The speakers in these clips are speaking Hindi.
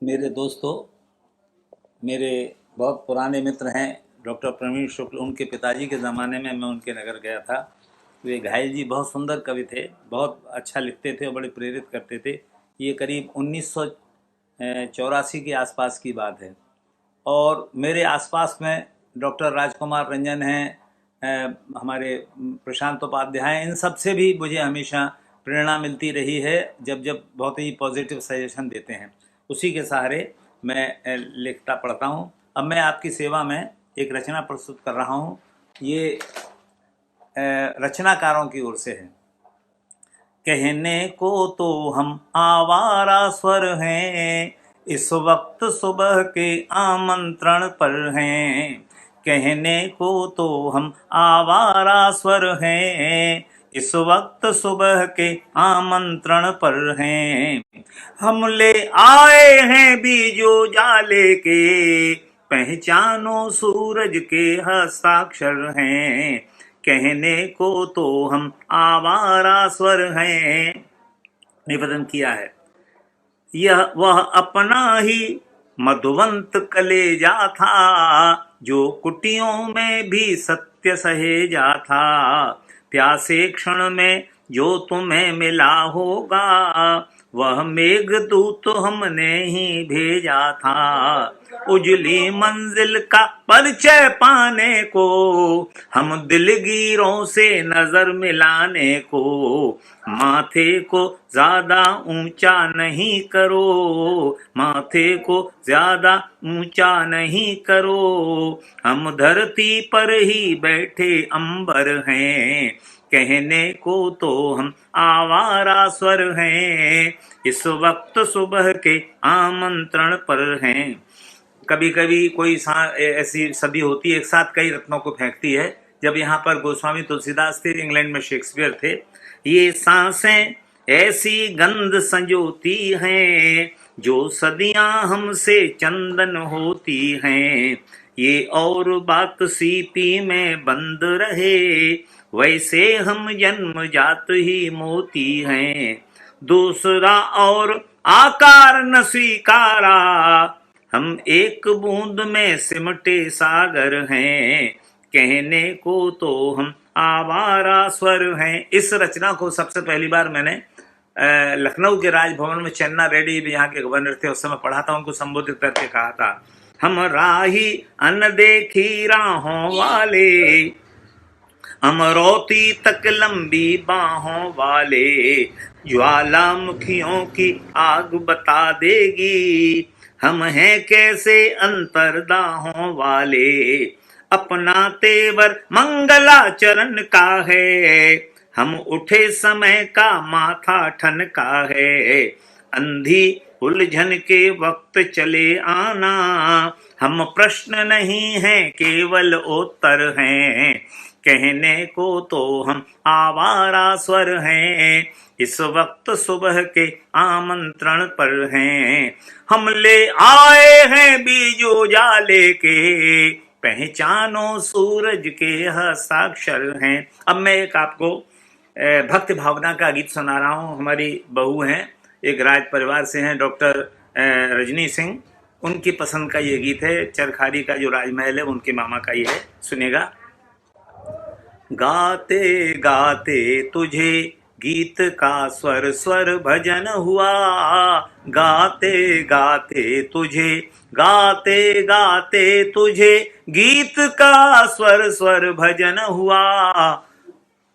मेरे दोस्तों, मेरे बहुत पुराने मित्र हैं डॉक्टर प्रवीण शुक्ल। उनके पिताजी के ज़माने में मैं उनके नगर गया था। वे घायल जी बहुत सुंदर कवि थे, बहुत अच्छा लिखते थे और बड़े प्रेरित करते थे। ये करीब 1984 के आसपास की बात है। और मेरे आसपास में डॉक्टर राजकुमार रंजन हैं, हमारे प्रशांत उपाध्याय हैं। इन सब से भी मुझे हमेशा प्रेरणा मिलती रही है, जब जब बहुत ही पॉजिटिव सजेशन देते हैं। उसी के सहारे मैं लिखता पढ़ता हूँ। अब मैं आपकी सेवा में एक रचना प्रस्तुत कर रहा हूँ। ये रचनाकारों की ओर से है। कहने को तो हम आवारा स्वर हैं, इस वक्त सुबह के आमंत्रण पर हैं। कहने को तो हम आवारा स्वर हैं, इस वक्त सुबह के आमंत्रण पर हैं। हम ले आए हैं बीजो जाले के, पहचानो सूरज के हस्ताक्षर हैं। कहने को तो हम आवारा स्वर हैं। निवेदन किया है, यह वह अपना ही मधुवंत कलेजा था, जो कुटियों में भी सत्य सहेजा था। प्यासे क्षण में जो तुम्हें मिला होगा, वह मेघदूत हमने ही भेजा था। उजली मंजिल का परिचय पाने को, हम दिलगीरों से नजर मिलाने को। माथे को ज्यादा ऊंचा नहीं करो, माथे को ज्यादा ऊंचा नहीं करो। हम धरती पर ही बैठे अंबर हैं, कहने को तो हम आवारा स्वर हैं, इस वक्त सुबह के आमंत्रण पर हैं। कभी कभी कोई ऐसी सदी होती है, एक साथ कई रत्नों को फेंकती है। जब यहाँ पर गोस्वामी तुलसीदास थे, इंग्लैंड में शेक्सपियर थे। ये सांसें ऐसी गंध संजोती हैं, जो सदियां हमसे चंदन होती हैं। ये और बात सीपी में बंद रहे, वैसे हम जन्म जात ही मोती हैं। दूसरा और आकार न स्वीकारा, हम एक बूंद में सिमटे सागर हैं। कहने को तो हम आवारा स्वर हैं। इस रचना को सबसे पहली बार मैंने लखनऊ के राजभवन में चन्ना रेड्डी भी यहाँ के गवर्नर थे, उस समय पढ़ा था। उनको संबोधित करके कहा था, हम राही अनदेखी राहों वाले, अमरौती तक लंबी बाहों वाले। ज्वालामुखियों की आग बता देगी, हम हैं कैसे अंतरदाहों वाले। अपना तेवर मंगलाचरण का है, हम उठे समय का माथा ठनका है। अंधी उलझन के वक्त चले आना, हम प्रश्न नहीं हैं केवल उत्तर हैं। कहने को तो हम आवारा स्वर हैं, इस वक्त सुबह के आमंत्रण पर हैं। हम ले आए हैं बीजो जाले के, पहचानो सूरज के हस्ताक्षर हैं। अब मैं एक आपको भक्ति भावना का गीत सुना रहा हूँ। हमारी बहू हैं, एक राज परिवार से हैं, डॉक्टर रजनी सिंह। उनकी पसंद का ये गीत है। चरखारी का जो राजमहल है उनके मामा का ये है, सुनेगा। गाते गाते तुझे गीत का स्वर स्वर भजन हुआ, गाते गाते तुझे, गाते गाते तुझे गीत का स्वर स्वर भजन हुआ।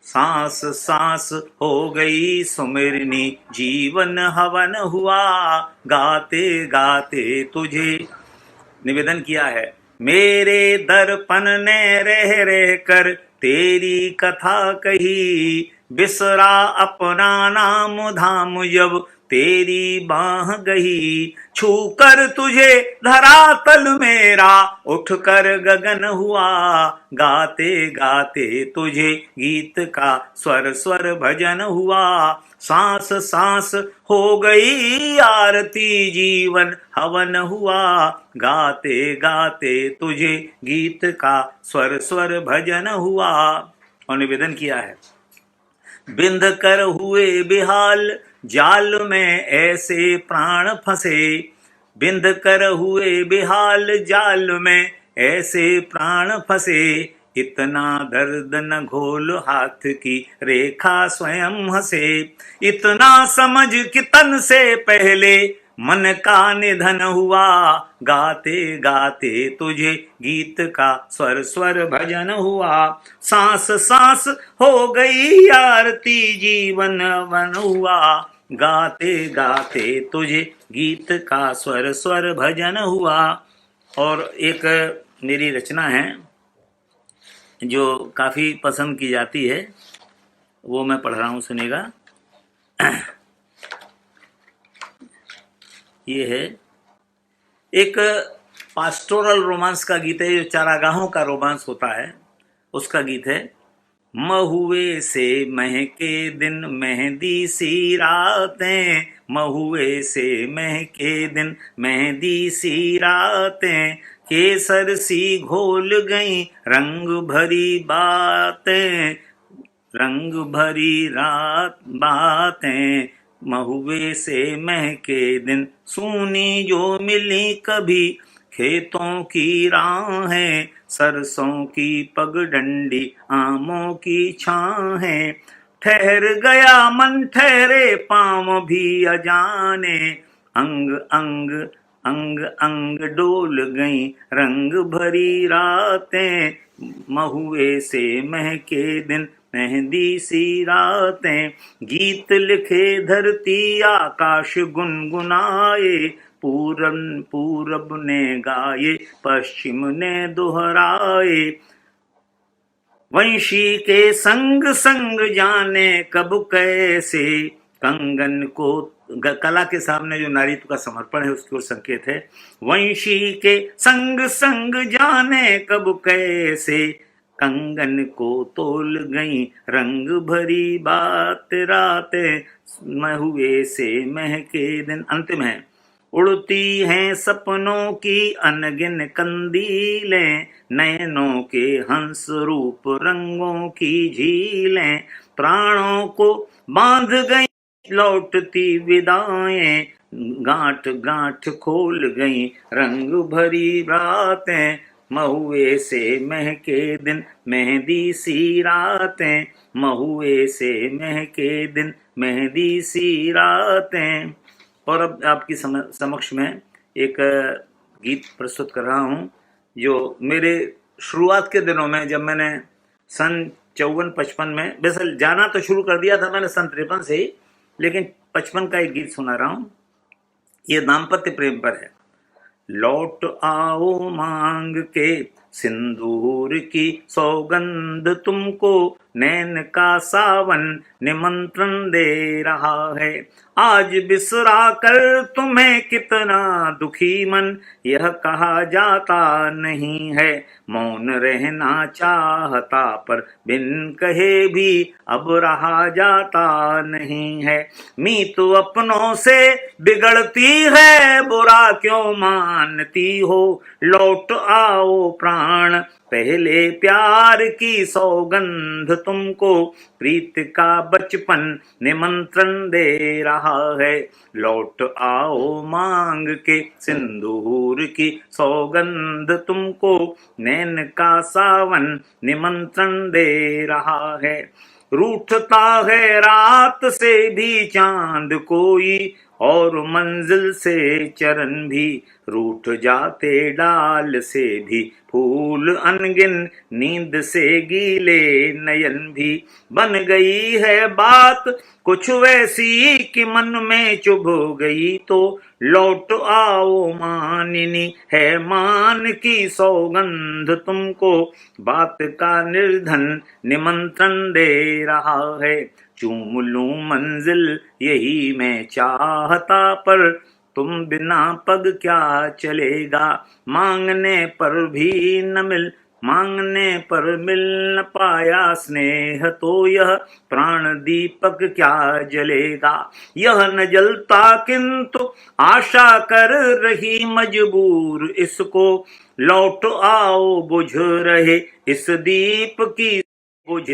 सांस सांस हो गई सुमिरनी, जीवन हवन हुआ, गाते गाते तुझे। निवेदन किया है, मेरे दर्पण ने रह रह कर तेरी कथा कही, बिसरा अपना नाम धाम जब तेरी बाह गही। छू कर तुझे धरातल मेरा, उठ कर गगन हुआ, गाते गाते तुझे गीत का स्वर स्वर भजन हुआ। सांस सांस हो गई आरती, जीवन हवन हुआ, गाते गाते तुझे गीत का स्वर स्वर भजन हुआ। और निवेदन किया है, बिंद कर हुए बिहाल, जाल में ऐसे प्राण फंसे, बिंद कर हुए बेहाल जाल में ऐसे प्राण फंसे, इतना दर्द न घोल हाथ की रेखा स्वयं हंसे। इतना समझ कि तन से पहले मन का निधन हुआ, गाते गाते तुझे गीत का स्वर स्वर भजन हुआ। सांस सांस हो गई आरती जीवन वन हुआ, गाते गाते तुझे गीत का स्वर स्वर भजन हुआ। और एक मेरी रचना है जो काफ़ी पसंद की जाती है, वो मैं पढ़ रहा हूँ, सुनिएगा। ये है एक पास्टोरल रोमांस का गीत है, जो चारागाहों का रोमांस होता है उसका गीत है। महुए से महके दिन मेहंदी सी रातें, महुए से महके दिन मेहंदी सी रातें, केसर सी घोल गई रंग भरी बातें, रंग भरी रात बातें। महुए से महके दिन सूनी जो मिली कभी, खेतों की राहें सरसों की पगडंडी आमों की छाहें। ठहर गया मन ठहरे पाँव भी अजाने, अंग अंग अंग अंग डोल गई रंग भरी रातें। महुए से महके दिन मेहंदी सी रातें, गीत लिखे धरती आकाश गुनगुनाए, पूरब ने गाए पश्चिम ने दोहराए। वंशी के संग संग जाने कब कैसे, कंगन को कला के सामने जो नारीत्व का समर्पण है उसकी ओर संकेत है। वंशी के संग संग जाने कब कैसे, कंगन को तोल गई रंग भरी बात रातें। महुए से महके दिन, अंतिम है। उड़ती हैं सपनों की अनगिन कंदीलें, नयनों के हंस रूप रंगों की झीलें, प्राणों को बांध गई लौटती विदाएं, गांठ गांठ खोल गई रंग भरी रातें। महुए से महके दिन मेहंदी सी रातें, महुए से महके दिन मेहंदी सी रातें। और अब आपकी समक्ष में एक गीत प्रस्तुत कर रहा हूँ जो मेरे शुरुआत के दिनों में, जब मैंने सन 54-55 में, वैसे जाना तो शुरू कर दिया था मैंने सन 53 से ही, लेकिन 55 का एक गीत सुना रहा हूँ। ये दाम्पत्य प्रेम पर है। लौट आओ मांग के सिंदूर की सौगंध तुमको, नैन का सावन निमंत्रण दे रहा है। आज बिसरा कर तुम्हें कितना दुखी मन, यह कहा जाता नहीं है। मौन रहना चाहता पर बिन कहे भी अब रहा जाता नहीं है। मीत अपनों से बिगड़ती है, बुरा क्यों मानती हो। लौट आओ प्राण, पहले प्यार की सौगंध तुमको, प्रीत का बचपन निमंत्रण दे रहा है। लौट आओ मांग के सिंदूर की सौगंध तुमको, नैन का सावन निमंत्रण दे रहा है। रूठता है रात से भी चांद कोई, और मंजिल से चरण भी, रूठ जाते डाल से भी फूल अनगिन, नींद से गीले नयन भी। बन गई है बात कुछ वैसी कि मन में चुभ गई तो, लौट आओ मानिनी है मान की सौगंध तुमको, बात का निर्धन निमंत्रण दे रहा है। चूम लूं मंजिल यही मैं चाहता, पर तुम बिना पग क्या चलेगा। मांगने पर भी न मिल, मांगने पर मिल न पाया स्नेह तो, यह प्राण दीपक क्या जलेगा। यह न जलता किंतु आशा कर रही मजबूर इसको, लौट आओ बुझ रहे इस दीप की बुझ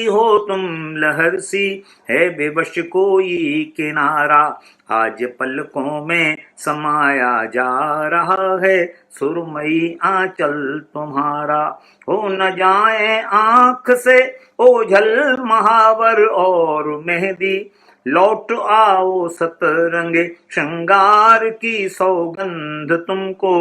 हो तुम लहर सी, है बेबस कोई किनारा, आज पलकों में समाया जा रहा है सुरमई आंचल तुम्हारा। हो न जाए आंख से ओझल महावर और मेहंदी, लौट आओ सतरंगे श्रृंगार की सौगंध तुमको,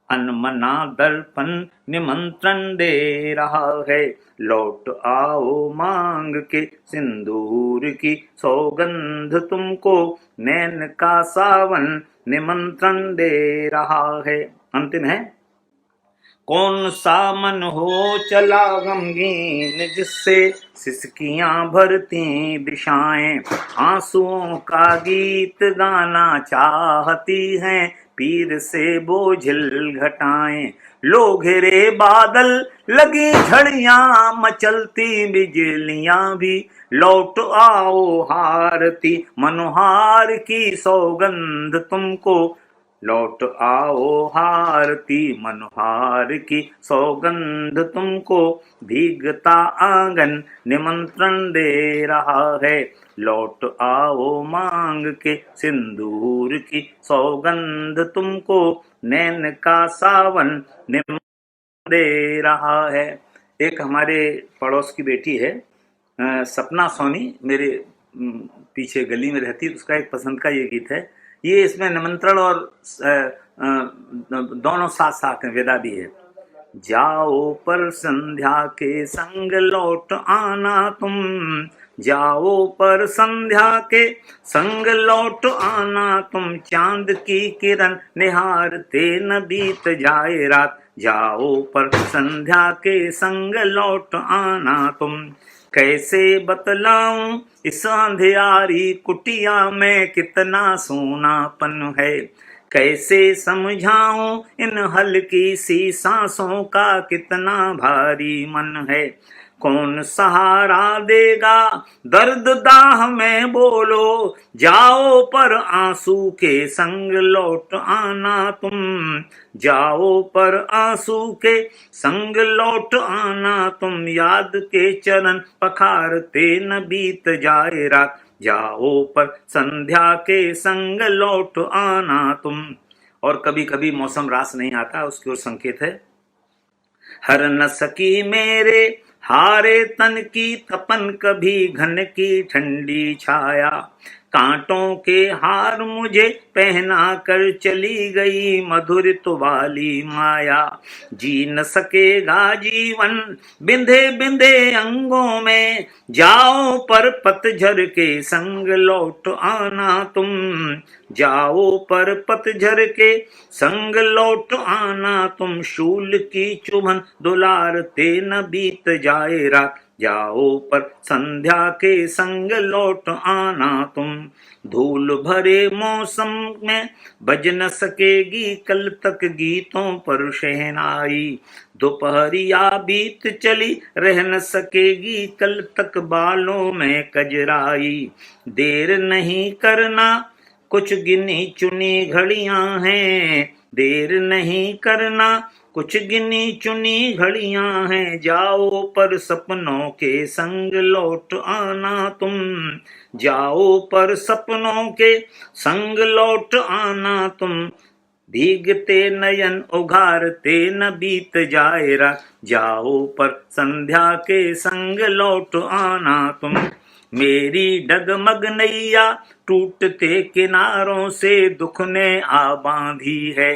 अनमना दर्पण निमंत्रण दे रहा है, लौट आओ मांग के सिंदूर की सौगंध तुमको, नैन का सावन निमंत्रण दे रहा है। अंतिम है, कौन सा मन हो चला गमगीन जिससे सिसकियां भरती दिशाएं, आंसुओं का गीत गाना चाहती हैं, पीर से बोझिल घटाएं। लो घिरे बादल लगी झड़ियां मचलती बिजलियां भी, लौट आओ हारती मनोहार की सौगंध तुमको, लौट आओ हारती मनोहार की सौगंध तुमको, भीगता आंगन निमंत्रण दे रहा है, लौट आओ मांग के सिंदूर की सौगंध तुमको, नैन का सावन निमंत्रण दे रहा है। एक हमारे पड़ोस की बेटी है सपना सोनी, मेरे पीछे गली में रहती है, उसका एक पसंद का ये गीत है। ये इसमें निमंत्रण और दोनों साथ साथ हैं, वेदा भी है। जाओ पर संध्या के संग लौट आना तुम, जाओ पर संध्या के संग लौट आना तुम, चांद की किरण निहारते न बीत जाए रात, जाओ पर संध्या के संग लौट आना तुम। कैसे बतलाऊं इस अंधियारी कुटिया में कितना सोनापन है, कैसे समझाऊं इन हल्की सी सांसों का कितना भारी मन है, कौन सहारा देगा दर्द दाह में बोलो, जाओ पर आंसू के संग लौट आना तुम, जाओ पर आंसू के संग लौट आना तुम, याद के चरण पखारते न बीत जाए रात, जाओ पर संध्या के संग लौट आना तुम। और कभी कभी मौसम रास नहीं आता, उसकी ओर संकेत है। हर न सकी मेरे हारे तन की तपन कभी घन की ठंडी छाया, कांटों के हार मुझे पहना कर चली गई मधुरित वाली माया, जी न सकेगा जीवन बिंधे बिंधे अंगों में, जाओ पर पतझर के संग लौट आना तुम, जाओ पर पतझर के संग लौट आना तुम, शूल की चुभन दुलारते न बीत जाए रात, जाओ पर संध्या के संग लौट आना तुम। धूल भरे मौसम में बज न सकेगी कल तक गीतों पर शहनाई, दोपहरिया बीत चली रह न सकेगी कल तक बालों में कजराई, देर नहीं करना कुछ गिनी चुनी घड़ियां हैं, देर नहीं करना कुछ गिनी चुनी घड़ियां हैं, जाओ पर सपनों के संग लौट आना तुम, जाओ पर सपनों के संग लौट आना तुम, भीगते नयन उघारते न बीत जाए रात, जाओ पर संध्या के संग लौट आना तुम। मेरी डगमग नैया टूटते किनारों से दुख ने आ बांधी है,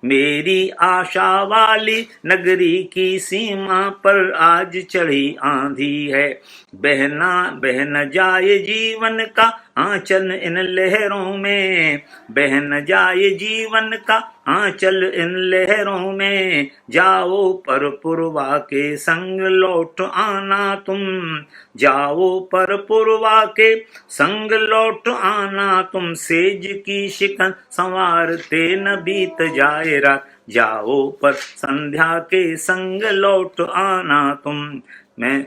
मेरी आशा वाली नगरी की सीमा पर आज चढ़ी आंधी है, बहना बह न जाए जीवन का आंचल इन लहरों में, बह न जाए जीवन का आंचल इन लहरों में, जाओ पर पुरवा के संग लौट आना तुम, जाओ पर पुरवा के संग लौट आना तुम, सेज की शिकन संवारते न बीत जाए रात, जाओ पर संध्या के संग लौट आना तुम। मैं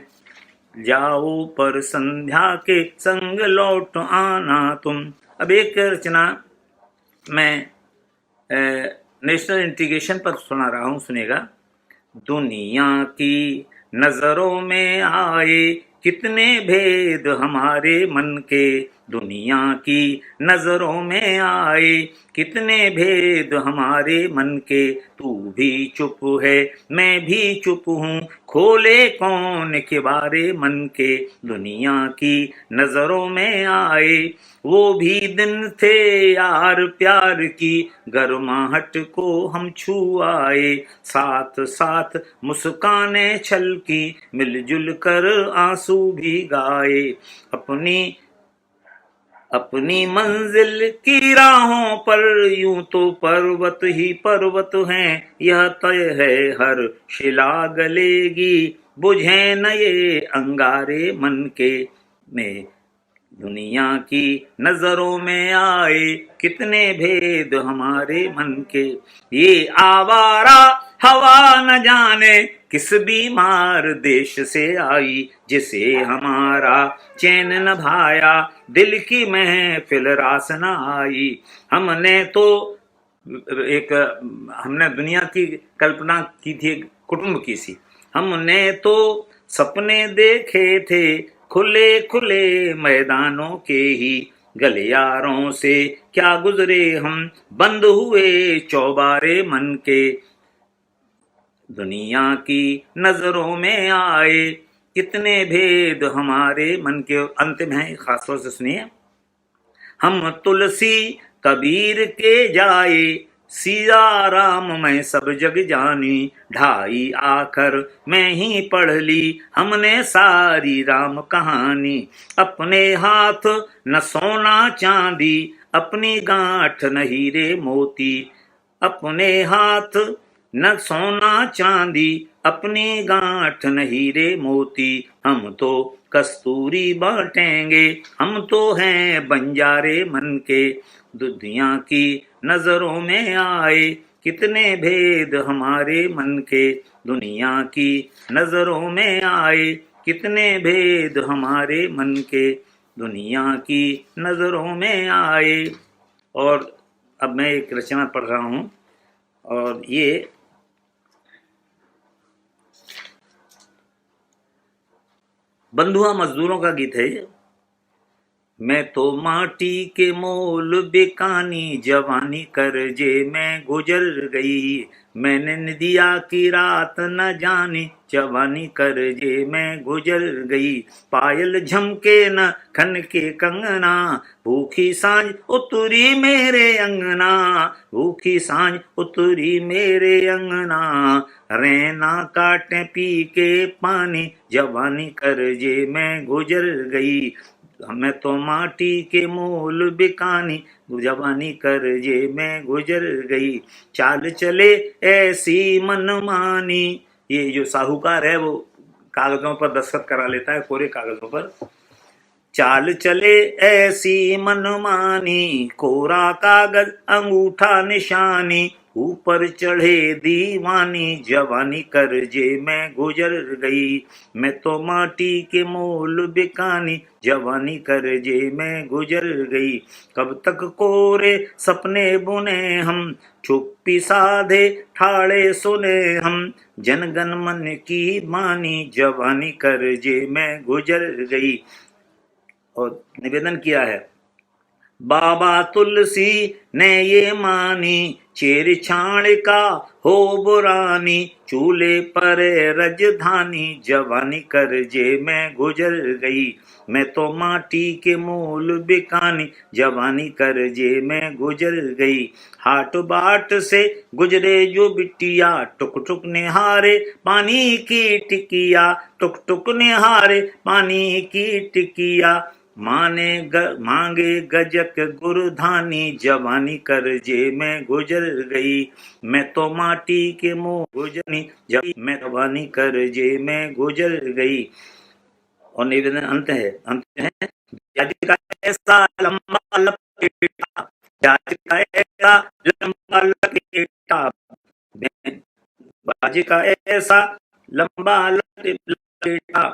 जाओ पर संध्या के संग लौट आना तुम। अब एक रचना मैं नेशनल इंटीग्रेशन पर सुना रहा हूँ, सुनेगा। दुनिया की नजरों में आए कितने भेद हमारे मन के, दुनिया की नजरों में आए कितने भेद हमारे मन के। तू भी चुप है मैं भी चुप हूँ, खोले कौन के बारे मन के, दुनिया की नजरों में आए। वो भी दिन थे यार प्यार की, गर्माहट को हम छू आए, साथ साथ मुस्काने छलकी, मिलजुल कर आंसू भी गाए। अपनी अपनी मंजिल की राहों पर यूं तो पर्वत ही पर्वत हैं, यह तय है हर शिला गलेगी, बुझे न ये अंगारे मन के। में दुनिया की नजरों में आए कितने भेद हमारे मन के। ये आवारा हवा न जाने किस बीमार देश से आई, जिसे हमारा चैन न भाया, दिल की महफिल रास न आई। हमने दुनिया की कल्पना की थी कुटुंब की सी, हमने तो सपने देखे थे खुले खुले मैदानों के ही, गलियारों से क्या गुजरे हम बंद हुए चौबारे मन के। दुनिया की नजरों में आए कितने भेद हमारे मन के। अंतिम है, खास तौर से सुनिए। हम तुलसी कबीर के जाए, सिया राम मैं सब जग जानी, ढाई आखर मैं ही पढ़ ली हमने सारी राम कहानी। अपने हाथ न सोना चांदी, अपनी गांठ न हीरे मोती, अपने हाथ न सोना चांदी, अपनी गांठ न हीरे मोती। हम तो कस्तूरी बांटेंगे, हम तो हैं बंजारे मन के। दुनिया की नजरों में आए कितने भेद हमारे मन के, दुनिया की नजरों में आए कितने भेद हमारे मन के, दुनिया की नजरों में आए। और अब मैं एक रचना पढ़ रहा हूँ, और ये बंधुआ मजदूरों का गीत है। मैं तो माटी के मोल बेकानी, जवानी कर्जे में गुजर गई, मैंने नदिया की रात न जानी, जवानी कर्जे में गुजर गई। पायल झमके न खन के कंगना, भूखी सांझ उतरी मेरे अंगना, भूखी सांझ उतरी मेरे अंगना, रैना काटे पी के पानी, जवानी कर्जे में गुजर गई। मैं तो माटी के मोल बिकानी, जवानी कर्जे में गुजर गई। चाल चले ऐसी मनमानी, ये जो साहूकार है वो कागजों पर दस्तखत करा लेता है, कोरे कागजों पर। चाल चले ऐसी मनमानी, कोरा कागज अंगूठा निशानी, ऊपर चढ़े दीवानी, जवानी कर्जे में गुजर गई। मैं तो माटी के मोल बिकानी, जवानी कर्जे में गुजर गई। कब तक कोरे सपने बुने हम, चुप्पी साधे ठाड़े सुने हम, जनगण मन की मानी, जवानी कर्जे में गुजर गई। और निवेदन किया है, बाबा तुलसी ने ये मानी, चेर छाण का हो बुरानी, चूल्हे पर रजधानी, जवानी कर्जे में गुजर गई। मैं तो माटी के मोल बिकानी, जवानी कर्जे में गुजर गई। हाट बाट से गुजरे जो बिटिया, टुक टुक निहारे पानी की टिकिया, टुक टुक निहारे पानी की टिकिया, मांगे गजक गुरधानी, जवानी कर्जे में गुजर गई। मैं तो माटी के मोह गुजरनी, जब मैं जवानी कर्जे में गुजर गई। और निवेदन अंत है, जाति का ऐसा लंबा लपेटा, जाति का ऐसा लंबा लपेटा, बाजी का ऐसा लंबा लपेटा,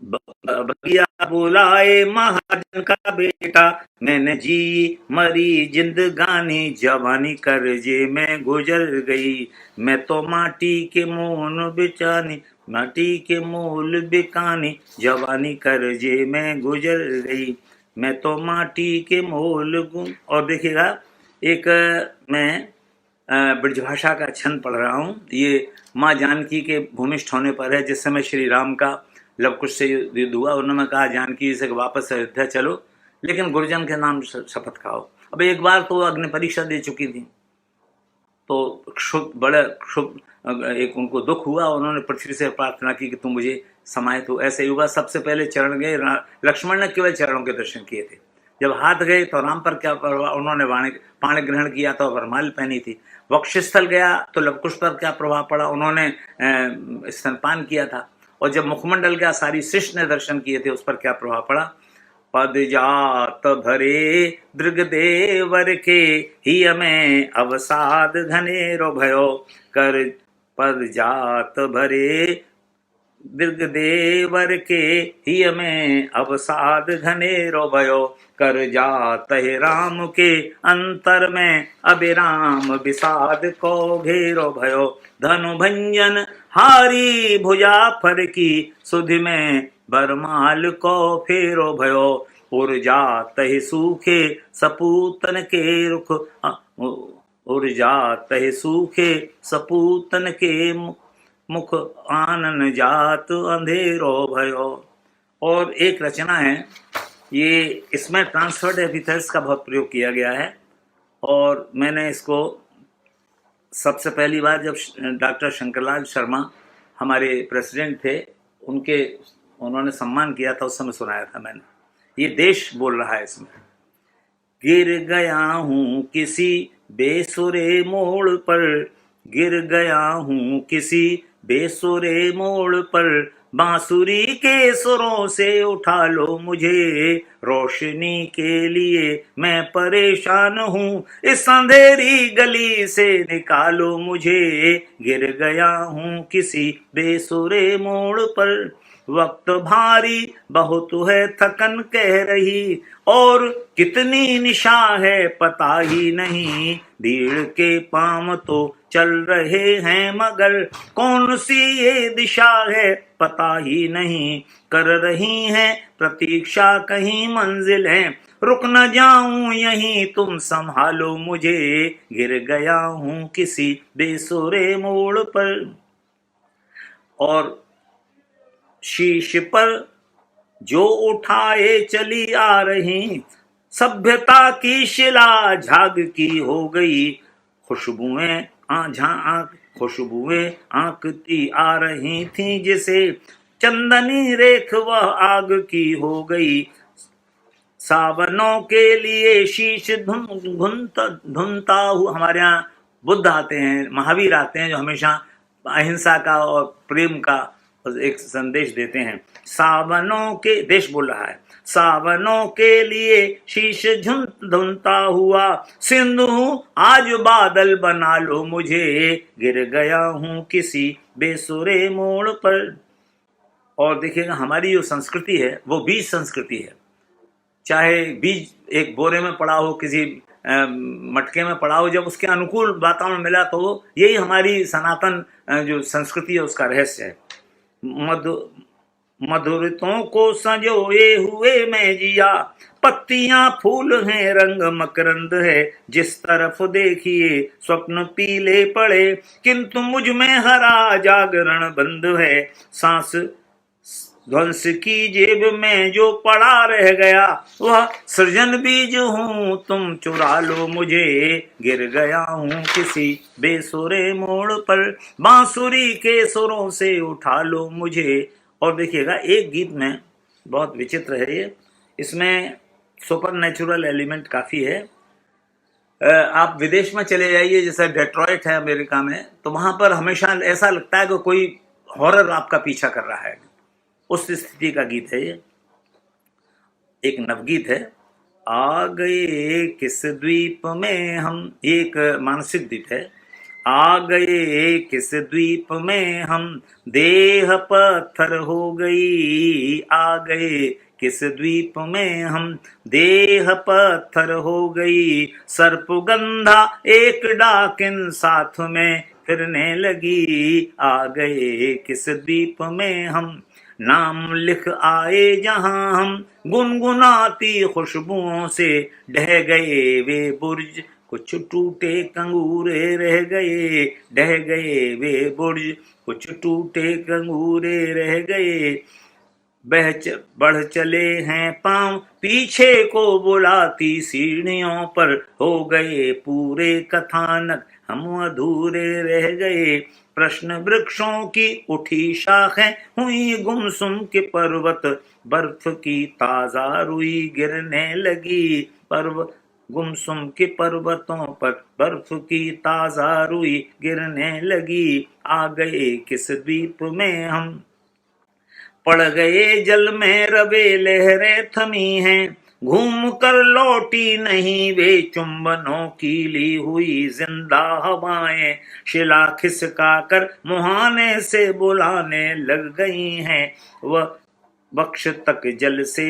बगिया बुलाए महाजन का बेटा, मैंने जी मरी जिंदगानी, जवानी कर्जे में गुजर गई। मैं तो माटी के मोल बिचानी, माटी के मोल बिकानी, जवानी कर्जे में गुजर गई। मैं तो माटी के मोल और देखिएगा, एक मैं ब्रजभाषा का छंद पढ़ रहा हूँ। ये माँ जानकी के भूमिष्ठ होने पर है, जिस समय श्री राम का लव कुश से युद्ध हुआ। उन्होंने कहा जानकी से वापस अयोध्या चलो, लेकिन गुरुजन के नाम शपथ खाओ। अब एक बार तो अग्नि परीक्षा दे चुकी थी, तो बड़ा क्षुभ एक उनको दुख हुआ। उन्होंने पृथ्वी से प्रार्थना की कि तुम मुझे समाहित हो। ऐसे ही हुआ, सबसे पहले चरण गए। लक्ष्मण ने केवल चरणों के दर्शन किए थे। जब हाथ गए तो राम पर क्या प्रभाव, उन्होंने पाणी ग्रहण किया तो वरमाल पहनी थी। वक्षस्थल गया तो लवकुश पर क्या प्रभाव पड़ा, उन्होंने स्तनपान किया था। और जब मुखमंडल गया, सारी शिष्ट ने दर्शन किए थे, उस पर क्या प्रभाव पड़ा। पद जात भरे दृगदेवर के, ही में अवसाद घनेरो भयो कर। पद जात भरे दृगदेवर के, ही में अवसाद घनेरो भयो कर। जात है राम के अंतर में, अभिराम विषाद को घेरो भयो। धनु भंजन हारी भुजा फर की, सुधि में बरमाल को फेरो भयो। ऊर्जा तह सूखे सपूतन के रुख, ऊर्जा तह सूखे सपूतन के मुख, आनन जात अंधेरो भयो। और एक रचना है, ये इसमें ट्रांसफर्ड एपिथेट्स का बहुत प्रयोग किया गया है। और मैंने इसको सबसे पहली बार जब डॉक्टर शंकरलाल शर्मा हमारे प्रेसिडेंट थे, उन्होंने सम्मान किया था, उस समय सुनाया था मैंने। ये देश बोल रहा है इसमें। गिर गया हूँ किसी बेसुरे मोड़ पर, गिर गया हूँ किसी बेसुरे मोड़ पर, बांसुरी के सुरों से उठा लो मुझे। रोशनी के लिए मैं परेशान हूँ, इस अंधेरी गली से निकालो मुझे। गिर गया हूँ किसी बेसुरे मोड़ पर, वक्त भारी बहुत है थकन कह रही, और कितनी निशा है पता ही नहीं। भीड़ के पांव तो चल रहे हैं, मगर कौन सी ये दिशा है पता ही नहीं। कर रही हैं प्रतीक्षा कहीं मंजिल है, रुक न जाऊं यहीं तुम संभालो मुझे। गिर गया हूं किसी बेसुरे मोड़ पर। और शीश पर जो उठाए चली आ रही, सभ्यता की शिला झाग की हो गई। खुशबुएं खुशबुएं आंकती आ रही थी, जिसे चंदनी रेख वह आग की हो गई। सावनों के लिए शीश धुनता हुआ, हमारे यहाँ बुद्ध आते हैं, महावीर आते हैं, जो हमेशा अहिंसा का और प्रेम का एक संदेश देते हैं। सावनों के, देश बोल रहा है, सावनों के लिए शीश धुनता हुआ, सिंधु आज बादल बना लो मुझे। गिर गया हूं किसी बेसुरे मोड़ पर। और देखिएगा, हमारी जो संस्कृति है वो बीज संस्कृति है। चाहे बीज एक बोरे में पड़ा हो, किसी मटके में पड़ा हो, जब उसके अनुकूल वातावरण मिला तो यही हमारी सनातन जो संस्कृति है उसका रहस्य है। मधुरतों को संजोए हुए मैं जिया, पत्तियां फूल हैं रंग मकरंद है। जिस तरफ देखिए स्वप्न पीले पड़े, किंतु मुझ में हरा जागरण बंद है। सांस ध्वंस की जेब में जो पड़ा रह गया, वह सृजन बीज हूँ तुम चुरा लो मुझे। गिर गया हूँ किसी बेसुरे मोड़ पर, बांसुरी के सुरों से उठा लो मुझे। और देखिएगा, एक गीत में बहुत विचित्र है ये, इसमें सुपर नेचुरल एलिमेंट काफ़ी है। आप विदेश में चले जाइए, जैसे डेट्रॉइट है अमेरिका में, तो वहाँ पर हमेशा ऐसा लगता है कि कोई हॉरर आपका पीछा कर रहा है। उस स्थिति का गीत है ये। एक नवगीत है, आ गए किस द्वीप में हम, एक मानसिक द्वीप है। आ गए किस द्वीप में हम, देह पत्थर हो गई। आ गए किस द्वीप में हम, देह पत्थर हो गई। सर्पगंधा एक डाकिन साथ में फिरने लगी। आ गए किस द्वीप में हम, नाम लिख आए जहां हम, गुनगुनाती खुशबुओं से ढह गए वे बुर्ज। कुछ टूटे कंगूरे रह गए, ढह गए वे बुर्ज। कुछ टूटे कंगूरे रह गए, बढ़ चले हैं पांव पीछे को बुलाती सीढ़ियों पर। हो गए पूरे कथानक हम अधूरे रह गए। प्रश्न वृक्षों की उठी शाखें हुई गुमसुम के पर्वत। बर्फ की ताजा रुई गिरने लगी, पर्वत गुमसुम के पर्वतों पर बर्फ की ताजा रुई गिरने लगी। आ गए किस द्वीप में हम, पड़ गए जल में रवे लहरें थमी हैं। घूम कर लौटी नहीं वे चुंबनों की ली हुई जिंदा हवाएं। शिला खिसका कर मुहाने से बुलाने लग गई हैं। वह वक्ष तक जल से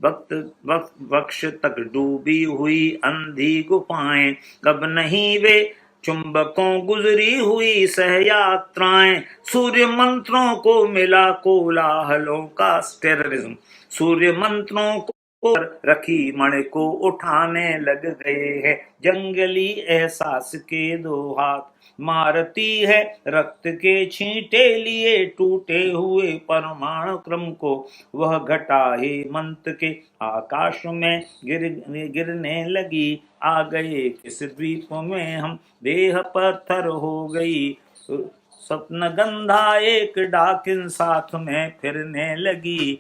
वक्ष तक डूबी हुई अंधी गुफाएं। कब नहीं वे चुंबकों गुजरी हुई सहयात्राएं। सूर्य मंत्रों को मिला कोलाहलों का टेररिज्म। सूर्य मंत्रों को रखी मण को उठाने लग गए हैं। जंगली एहसास के दो हाथ मारती है रक्त के छींटे लिए टूटे हुए परमाणु क्रम को। वह घटा हेमंत के आकाश में गिरने लगी। आ गए किस द्वीप में हम, देह पत्थर हो गई। स्वप्न गंधा एक डाकिन साथ में फिरने लगी।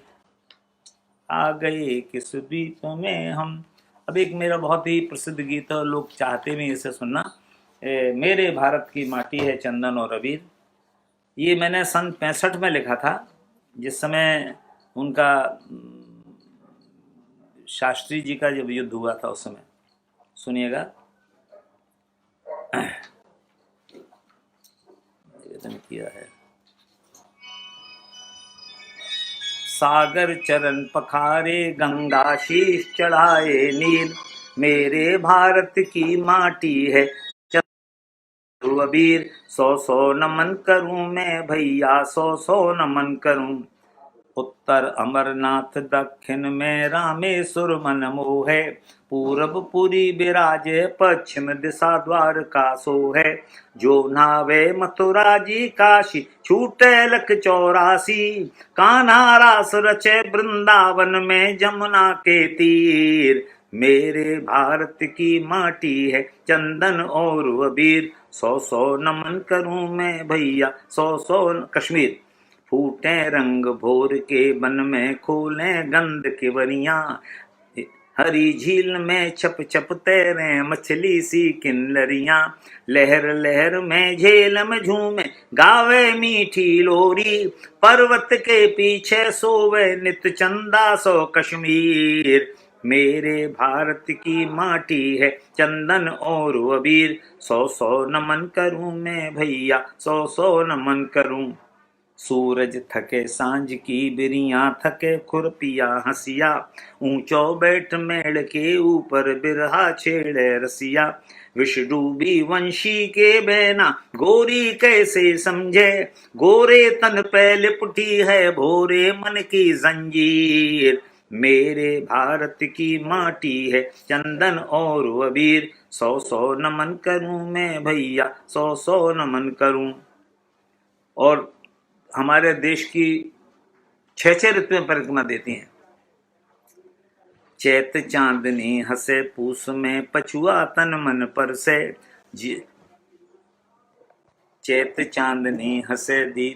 आ गए किस द्वीप में हम। अब एक मेरा बहुत ही प्रसिद्ध गीत है, लोग चाहते भी इसे सुनना। मेरे भारत की माटी है चंदन और अबीर। ये मैंने सन 65 में लिखा था, जिस समय उनका शास्त्री जी का जब युद्ध हुआ था उस समय। सुनिएगा। निवेदन किया है। सागर चरण पखारे गंगा शीश चढ़ाए नील, मेरे भारत की माटी है अबीर। 100 नमन करूं मैं भैया, 100 नमन करूं। उत्तर अमरनाथ दक्षिण में रामेश्वर मन मोह है। पूरब पुरी विराजे पश्चिम दिशा द्वारका सो है। जो नावे मथुरा जी काशी छूटे लख 84। कान्हा रास रचे वृंदावन में जमुना के तीर। मेरे भारत की माटी है चंदन और अबीर। 100 नमन करूं मैं भैया, 100 कश्मीर। फूटे रंग भोर के बन में खोले गंध के वरियां। हरी झील में छप छप तैरे मछली सी किन्नरियां। लहर लहर में झेलम झूमे गावे मीठी लोरी। पर्वत के पीछे सोवे नित चंदा 100 कश्मीर। मेरे भारत की माटी है चंदन और अबीर। 100 नमन करूं मैं भैया, 100 नमन करूं। सूरज थके सांझ की बिरियां थके खुरपिया हंसिया। ऊंचो बैठ मेड़ के ऊपर बिरहा छेड़े रसिया। विष डूबी वंशी के बहना गोरी कैसे समझे। गोरे तन पे लिपटी है भोरे मन की जंजीर। मेरे भारत की माटी है चंदन और अबीर। 100 नमन करूं मैं भैया, 100 नमन करूं। और हमारे देश की 6 ऋतुएं परिक्रमा देती हैं। चैत चांदनी हंसे पूस में पछुआ तन मन पर से। चैत चांदनी हंसे दी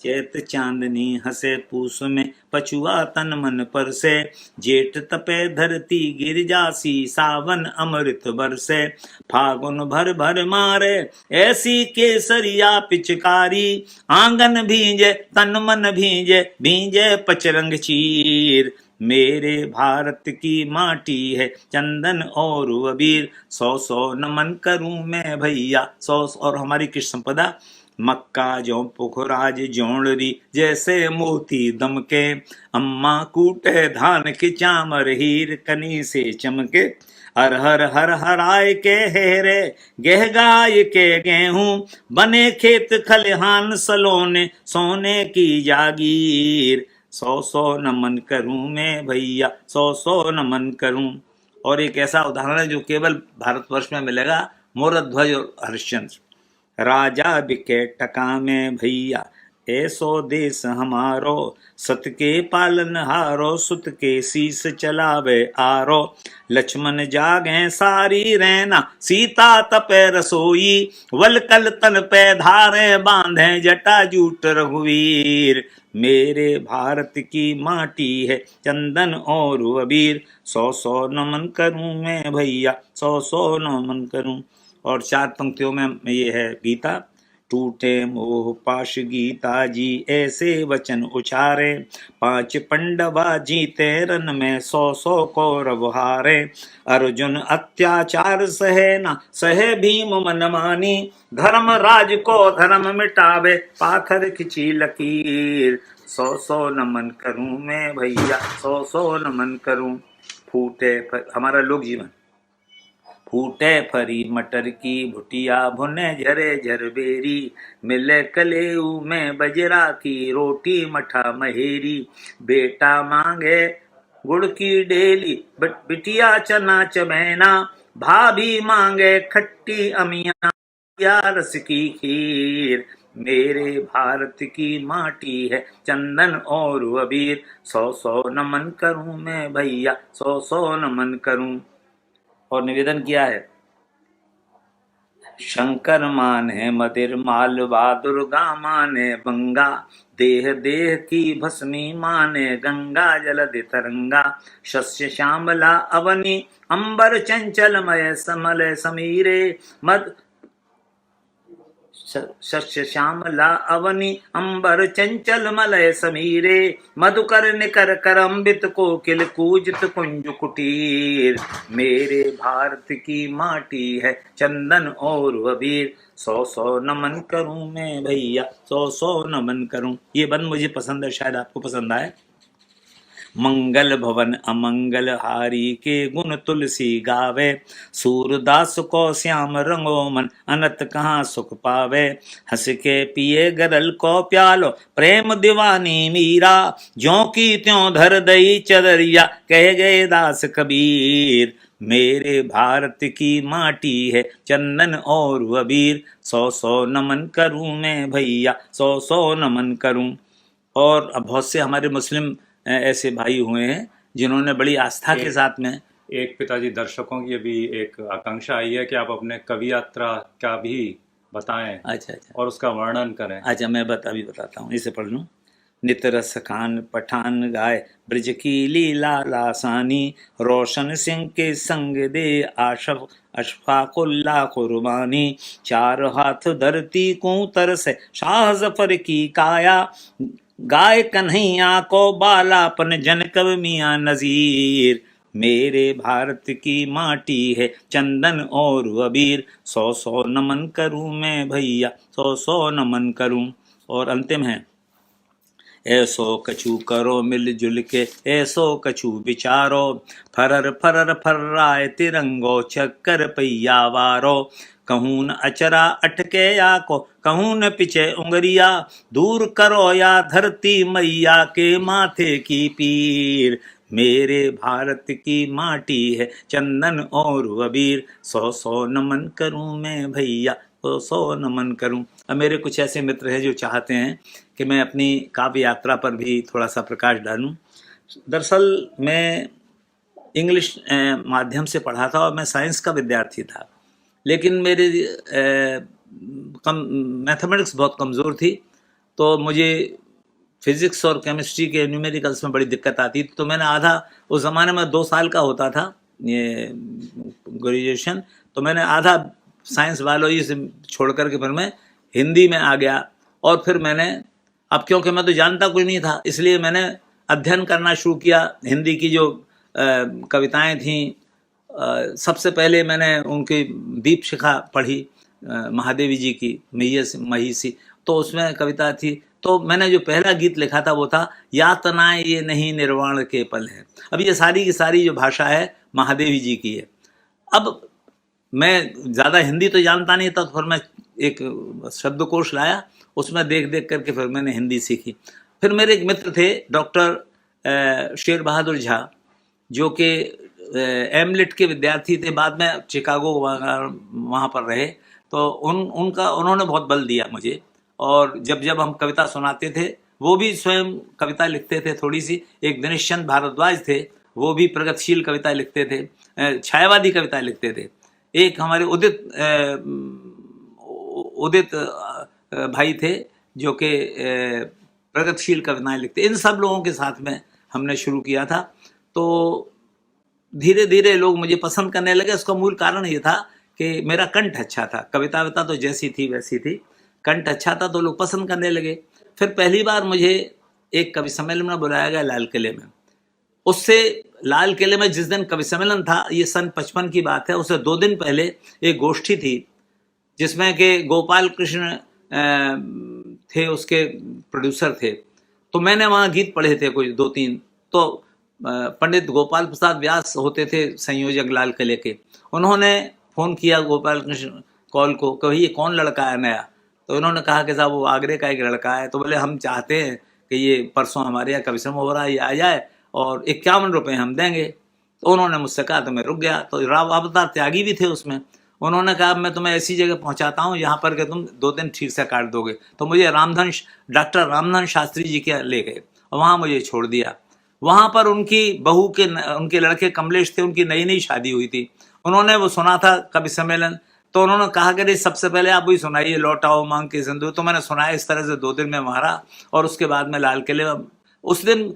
चैत चांदनी हंसे पूस में पछुआ तन मन पर से, जेठ तपे धरती गिर जासी सावन अमृत बरसे, फागुन भर भर मारे ऐसी केसरिया पिचकारी, आंगन भींजे तन मन भींजे भींजे पचरंग चीर, मेरे भारत की माटी है चंदन और अबीर, सौ सौ नमन करूं मैं भैया सौ। और हमारी कृषि संपदा, मक्का जो पुखराज जोड़री जैसे मोती दमके, अम्मा कूटे धान की चामर हीर कनी से चमके, हर हर हर हराय के हेरे गेह गाय के गेहूं, बने खेत खलिहान सलोने सोने की जागीर, सौ सौ नमन करूं मैं भैया सौ सौ नमन करूं। और एक ऐसा उदाहरण है जो केवल भारतवर्ष में मिलेगा, मोरध्वज और हरिश्चंद्र। राजा बिके टका में भैया ऐसो देश हमारो, सत के पालन हारो सुत के शीस चलावे आरो, लक्ष्मण जागे सारी रहना सीता तपे रसोई, वलकल तन पे धारे बांधे जटा जूट रघुवीर, मेरे भारत की माटी है चंदन और अबीर, सौ सौ नमन करूं मैं भैया सौ सौ नमन करूं। और 4 पंक्तियों में ये है गीता। टूटे मोह पाश गीता जी ऐसे वचन उचारे, 5 पंडवा जीते रन में 100 100 कौरव हारे, अर्जुन अत्याचार सहे ना सहे भीम मन मानी, धर्म राज को धर्म मिटावे पाथर खिंची लकीर, 100 100 नमन करूं मैं भैया 100 100 नमन करूं। फूटे हमारा लोक जीवन, फूटे फरी मटर की भुटिया भुने झरे झरबेरी, मिले कलेऊ में बजरा की रोटी मठा महेरी, बेटा मांगे गुड़ की डेली बिटिया चना चबैना, भाभी मांगे खट्टी अमिया या रस की खीर, मेरे भारत की माटी है चंदन और अबीर, 100 100 नमन करूं मैं भैया 100 100 नमन करूं। और निवेदन किया है, शंकर माने मदिर मालवा दुर्गा माने बंगा, देह देह की भस्मी माने गंगा जलधि तरंगा, शस्य श्यामला अवनी अंबर चंचलमय समल समीरे, मद शस्य श्यामला अवनी अंबर चंचल मलय समीरे, मधुकर निकर करम्बित कोकिल कूजित कुंज कुटीर, मेरे भारत की माटी है चंदन और अबीर, 100 100 नमन करूं मैं भैया 100 100 नमन करूं। ये बंद मुझे पसंद है, शायद आपको पसंद आए। मंगल भवन अमंगल हारी के गुण तुलसी गावे, सूरदास को श्याम रंगो मन अनत कहाँ सुख पावे, हंस के पिए गरल को प्यालो प्रेम दीवानी मीरा, ज्यों की त्यों धर दई चदरिया कह गए दास कबीर, मेरे भारत की माटी है चंदन और अबीर, 100 100 नमन करूं मैं भैया 100 100 नमन करूं। और बहुत से हमारे मुस्लिम ऐसे भाई हुए हैं जिन्होंने बड़ी आस्था के साथ में। एक पिताजी, दर्शकों की अभी एक आकांक्षा आई है कि आप अपने कवि यात्रा का भी बताएं। अच्छा, और उसका वर्णन करें। अच्छा, मैं अभी बताता हूँ, इसे पढ़ लूँ। नित रस खान पठान गाय ब्रज की लीला लासानी, रोशन सिंह के संग दे आशफ अशफाकुल्ला कुर्बानी, 4 हाथ धरती को तरस शाह जफर की काया, गाय कन्हैया को बालापन जनकब मियाँ नजीर, मेरे भारत की माटी है चंदन और अबीर, 100 100 नमन करूं मैं भैया 100 100 नमन करूं। और अंतिम है, ऐसो कछु करो मिलजुल के ऐसो कछु विचारो, फरर फरर फर्राए तिरंगो चक्कर पैया वारो, कहूँ न अचरा अटके या को कहूँ न पिछे उंगरिया, दूर करो या धरती मैया के माथे की पीर, मेरे भारत की माटी है चंदन और अबीर, 100 100 नमन करूं मैं भैया 100 100 नमन करूं। अब मेरे कुछ ऐसे मित्र हैं जो चाहते हैं कि मैं अपनी काव्य यात्रा पर भी थोड़ा सा प्रकाश डालूं। दरअसल मैं इंग्लिश माध्यम से पढ़ा था और मैं साइंस का विद्यार्थी था, लेकिन मेरी मैथमेटिक्स बहुत कमज़ोर थी, तो मुझे फिज़िक्स और केमिस्ट्री के न्यूमेरिकल्स में बड़ी दिक्कत आती थी। तो मैंने आधा, उस ज़माने में 2 साल का होता था ये ग्रेजुएशन, तो मैंने आधा साइंस बायोलॉजी से छोड़ कर के फिर मैं हिंदी में आ गया। और फिर मैंने, अब क्योंकि मैं तो जानता कुछ नहीं था, इसलिए मैंने अध्ययन करना शुरू किया। हिंदी की जो कविताएं थीं, सबसे पहले मैंने उनकी दीप शिखा पढ़ी, महादेवी जी की महिषी, तो उसमें कविता थी। तो मैंने जो पहला गीत लिखा था वो था, यातनाएं ये नहीं निर्वाण के पल है। अब ये सारी की सारी जो भाषा है महादेवी जी की है। अब मैं ज़्यादा हिंदी तो जानता नहीं था, तो फिर मैं एक शब्दकोश लाया, उसमें देख देख करके फिर मैंने हिंदी सीखी। फिर मेरे एक मित्र थे डॉक्टर शेर बहादुर झा, जो कि एमलेट के विद्यार्थी थे, बाद में चिकागो वहाँ पर रहे। तो उन्होंने बहुत बल दिया मुझे, और जब जब हम कविता सुनाते थे, वो भी स्वयं कविता लिखते थे थोड़ी सी। एक दिनेश चंद्र भारद्वाज थे, वो भी प्रगतिशील कविता लिखते थे, छायावादी कविता लिखते थे। एक हमारे उदित भाई थे, जो कि प्रगतिशील कविताएं लिखते। इन सब लोगों के साथ में हमने शुरू किया था। तो धीरे धीरे लोग मुझे पसंद करने लगे। उसका मूल कारण ये था कि मेरा कंठ अच्छा था। कविता तो जैसी थी वैसी थी, कंठ अच्छा था, तो लोग पसंद करने लगे। फिर पहली बार मुझे एक कवि सम्मेलन में बुलाया गया लाल किले में। उससे लाल किले में जिस दिन कवि सम्मेलन था, ये सन 55 की बात है, उससे 2 दिन पहले एक गोष्ठी थी जिसमें कि गोपाल कृष्ण थे, उसके प्रोड्यूसर थे। तो मैंने वहाँ गीत पढ़े थे कुछ 2-3। तो पंडित गोपाल प्रसाद व्यास होते थे संयोजक लाल किले के। उन्होंने फ़ोन किया गोपाल कृष्ण कॉल को कि भाई ये कौन लड़का है नया। तो उन्होंने कहा कि साहब वो आगरे का एक लड़का है। तो बोले हम चाहते हैं कि ये परसों हमारे यहाँ कवि सम्मेलन हो रहा है, ये आ जाए और 51 रुपये हम देंगे। तो उन्होंने मुझसे कहा, तो मैं रुक गया। तो राव अवतार त्यागी भी थे उसमें। उन्होंने कहा मैं तुम्हें ऐसी जगह पहुंचाता हूं यहाँ पर कि तुम 2 दिन ठीक से काट दोगे। तो मुझे डॉक्टर रामधन शास्त्री जी के ले गए और वहाँ मुझे छोड़ दिया। वहाँ पर उनकी बहू के, उनके लड़के कमलेश थे, उनकी नई नई शादी हुई थी। उन्होंने वो सुना था कवि सम्मेलन, तो उन्होंने कहा कि सबसे पहले आप वही सुनाइए, लौटाओ मांग के सिंदूर। तो मैंने सुनाया। इस तरह से 2 दिन में मारा। और उसके बाद में लाल किले में, उस दिन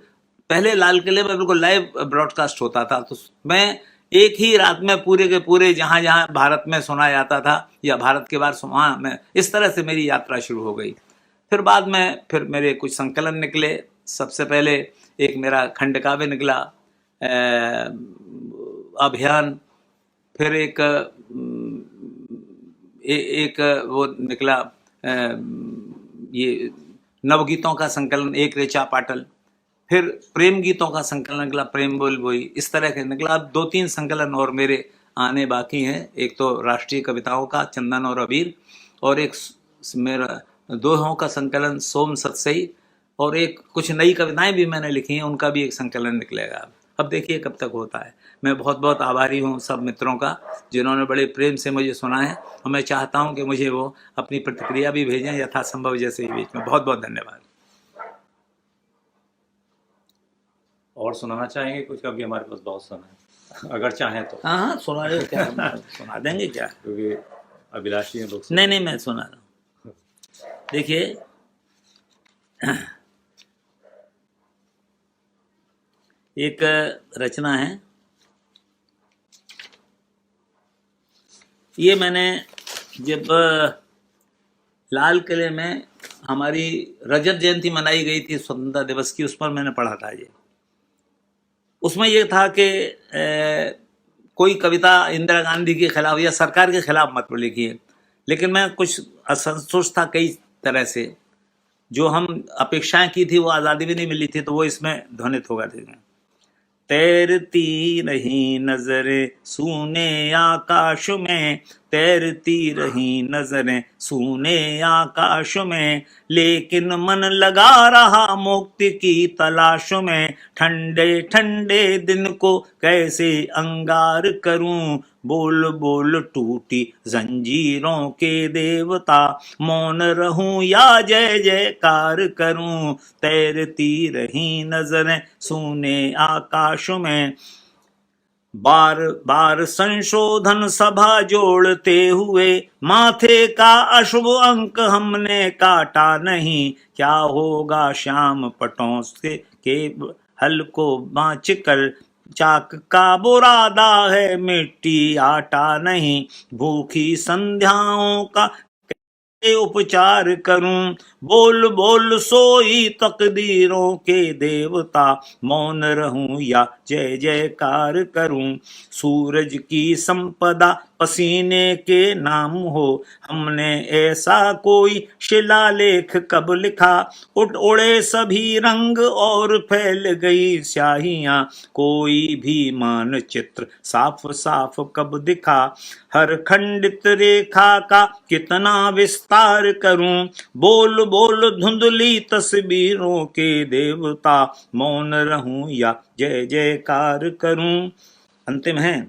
पहले लाल किले में बिल्कुल लाइव ब्रॉडकास्ट होता था। तो मैं एक ही रात में पूरे के पूरे जहाँ जहाँ भारत में सुना जाता था या भारत के बाहर वहाँ मैं, इस तरह से मेरी यात्रा शुरू हो गई। फिर बाद में फिर मेरे कुछ संकलन निकले। सबसे पहले एक मेरा खंड काव्य निकला, अभियान। फिर एक वो निकला, ये नवगीतों का संकलन, एक ऋचा पाटल। फिर प्रेम गीतों का संकलन निकला, प्रेम बोल बोई। इस तरह के निकला। अब 2-3 संकलन और मेरे आने बाकी हैं। एक तो राष्ट्रीय कविताओं का चंदन और अबीर, और एक मेरा दोहों का संकलन सोम सतसई, और एक कुछ नई कविताएं भी मैंने लिखी हैं, उनका भी एक संकलन निकलेगा। अब देखिए कब तक होता है। मैं बहुत बहुत आभारी हूँ सब मित्रों का, जिन्होंने बड़े प्रेम से मुझे सुना है। और मैं चाहता हूँ कि मुझे वो अपनी प्रतिक्रिया भी भेजें यथासंभव, जैसे ही बीच में। बहुत बहुत धन्यवाद। और सुनाना चाहेंगे कुछ? अभी हमारे पास बहुत समय है, अगर चाहें तो। हाँ सुना रहे हो क्या? सुना देंगे क्या? क्योंकि अभिलाषी हैं लोग। नहीं मैं सुना रहा हूँ। देखिए एक रचना है, ये मैंने जब लाल किले में हमारी रजत जयंती मनाई गई थी स्वतंत्रता दिवस की, उस पर मैंने पढ़ा था ये। उसमें यह था कि कोई कविता इंदिरा गांधी के खिलाफ या सरकार के खिलाफ मत लिखिए, लेकिन मैं कुछ असंतुष्ट था कई तरह से। जो हम अपेक्षाएं की थी वो आज़ादी भी नहीं मिली थी, तो वो इसमें ध्वनित होगा। देखें, तैरती रही नजरें सूने आकाश में, तैरती रही नजरें सूने आकाश में, लेकिन मन लगा रहा मुक्ति की तलाश में। ठंडे ठंडे दिन को कैसे अंगार करूं, बोल बोल टूटी जंजीरों के देवता, मौन रहूं या जय जयकार करूं। तैरती रही नजरें सूने आकाश में, बार बार संशोधन सभा जोड़ते हुए माथे का अशुभ अंक हमने काटा नहीं। क्या होगा श्याम पटों से के हल को बाँच कर, चाक का बुरादा है मिट्टी आटा नहीं। भूखी संध्याओं का उपचार करूं, बोल बोल सोई तकदीरों के देवता, मौन रहूं या जय जयकार करूं। सूरज की संपदा पसीने के नाम हो, हमने ऐसा कोई शिलालेख कब लिखा। उठ उड़े सभी रंग और फैल गई स्याहियां, कोई भी मानचित्र साफ साफ कब दिखा। हर खंडित रेखा का कितना विस्तार करूं, बोल बोल धुंधली तस्वीरों के देवता, मौन रहूं या जय जयकार करूं। अंतिम है,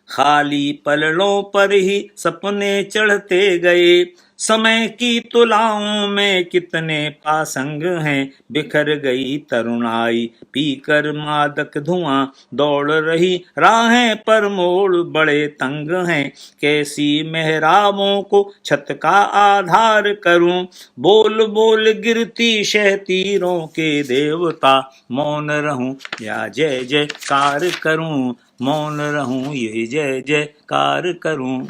खाली पलड़ों पर ही सपने चढ़ते गए, समय की तुलाओं में कितने पासंग हैं। बिखर गई तरुणाई पीकर मादक धुआं, दौड़ रही राहें पर मोड़ बड़े तंग हैं। कैसी मेहराबों को छत का आधार करूं, बोल बोल गिरती शहतीरों के देवता, मौन रहूं या जय जयकार करूं। मौन रहूं ये जय जयकार करूं।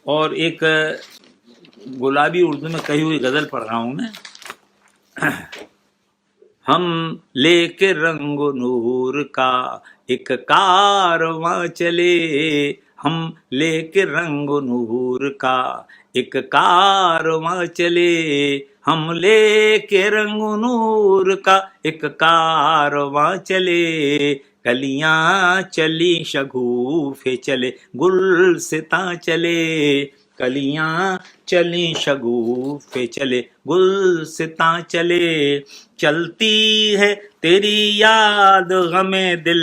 और एक गुलाबी उर्दू में कही हुई गजल पढ़ रहा हूं मैं। हम लेके रंग नूर का एक कारवां चले, हम लेके रंग नूर का एक कारवां चले, हम लेके रंग नूर का एक कारवां चले। कलियां चली शगुफे चले, गुलसितां चले, कलियां चली शगुफे चले, गुलसितां चले। चलती है तेरी याद गमे दिल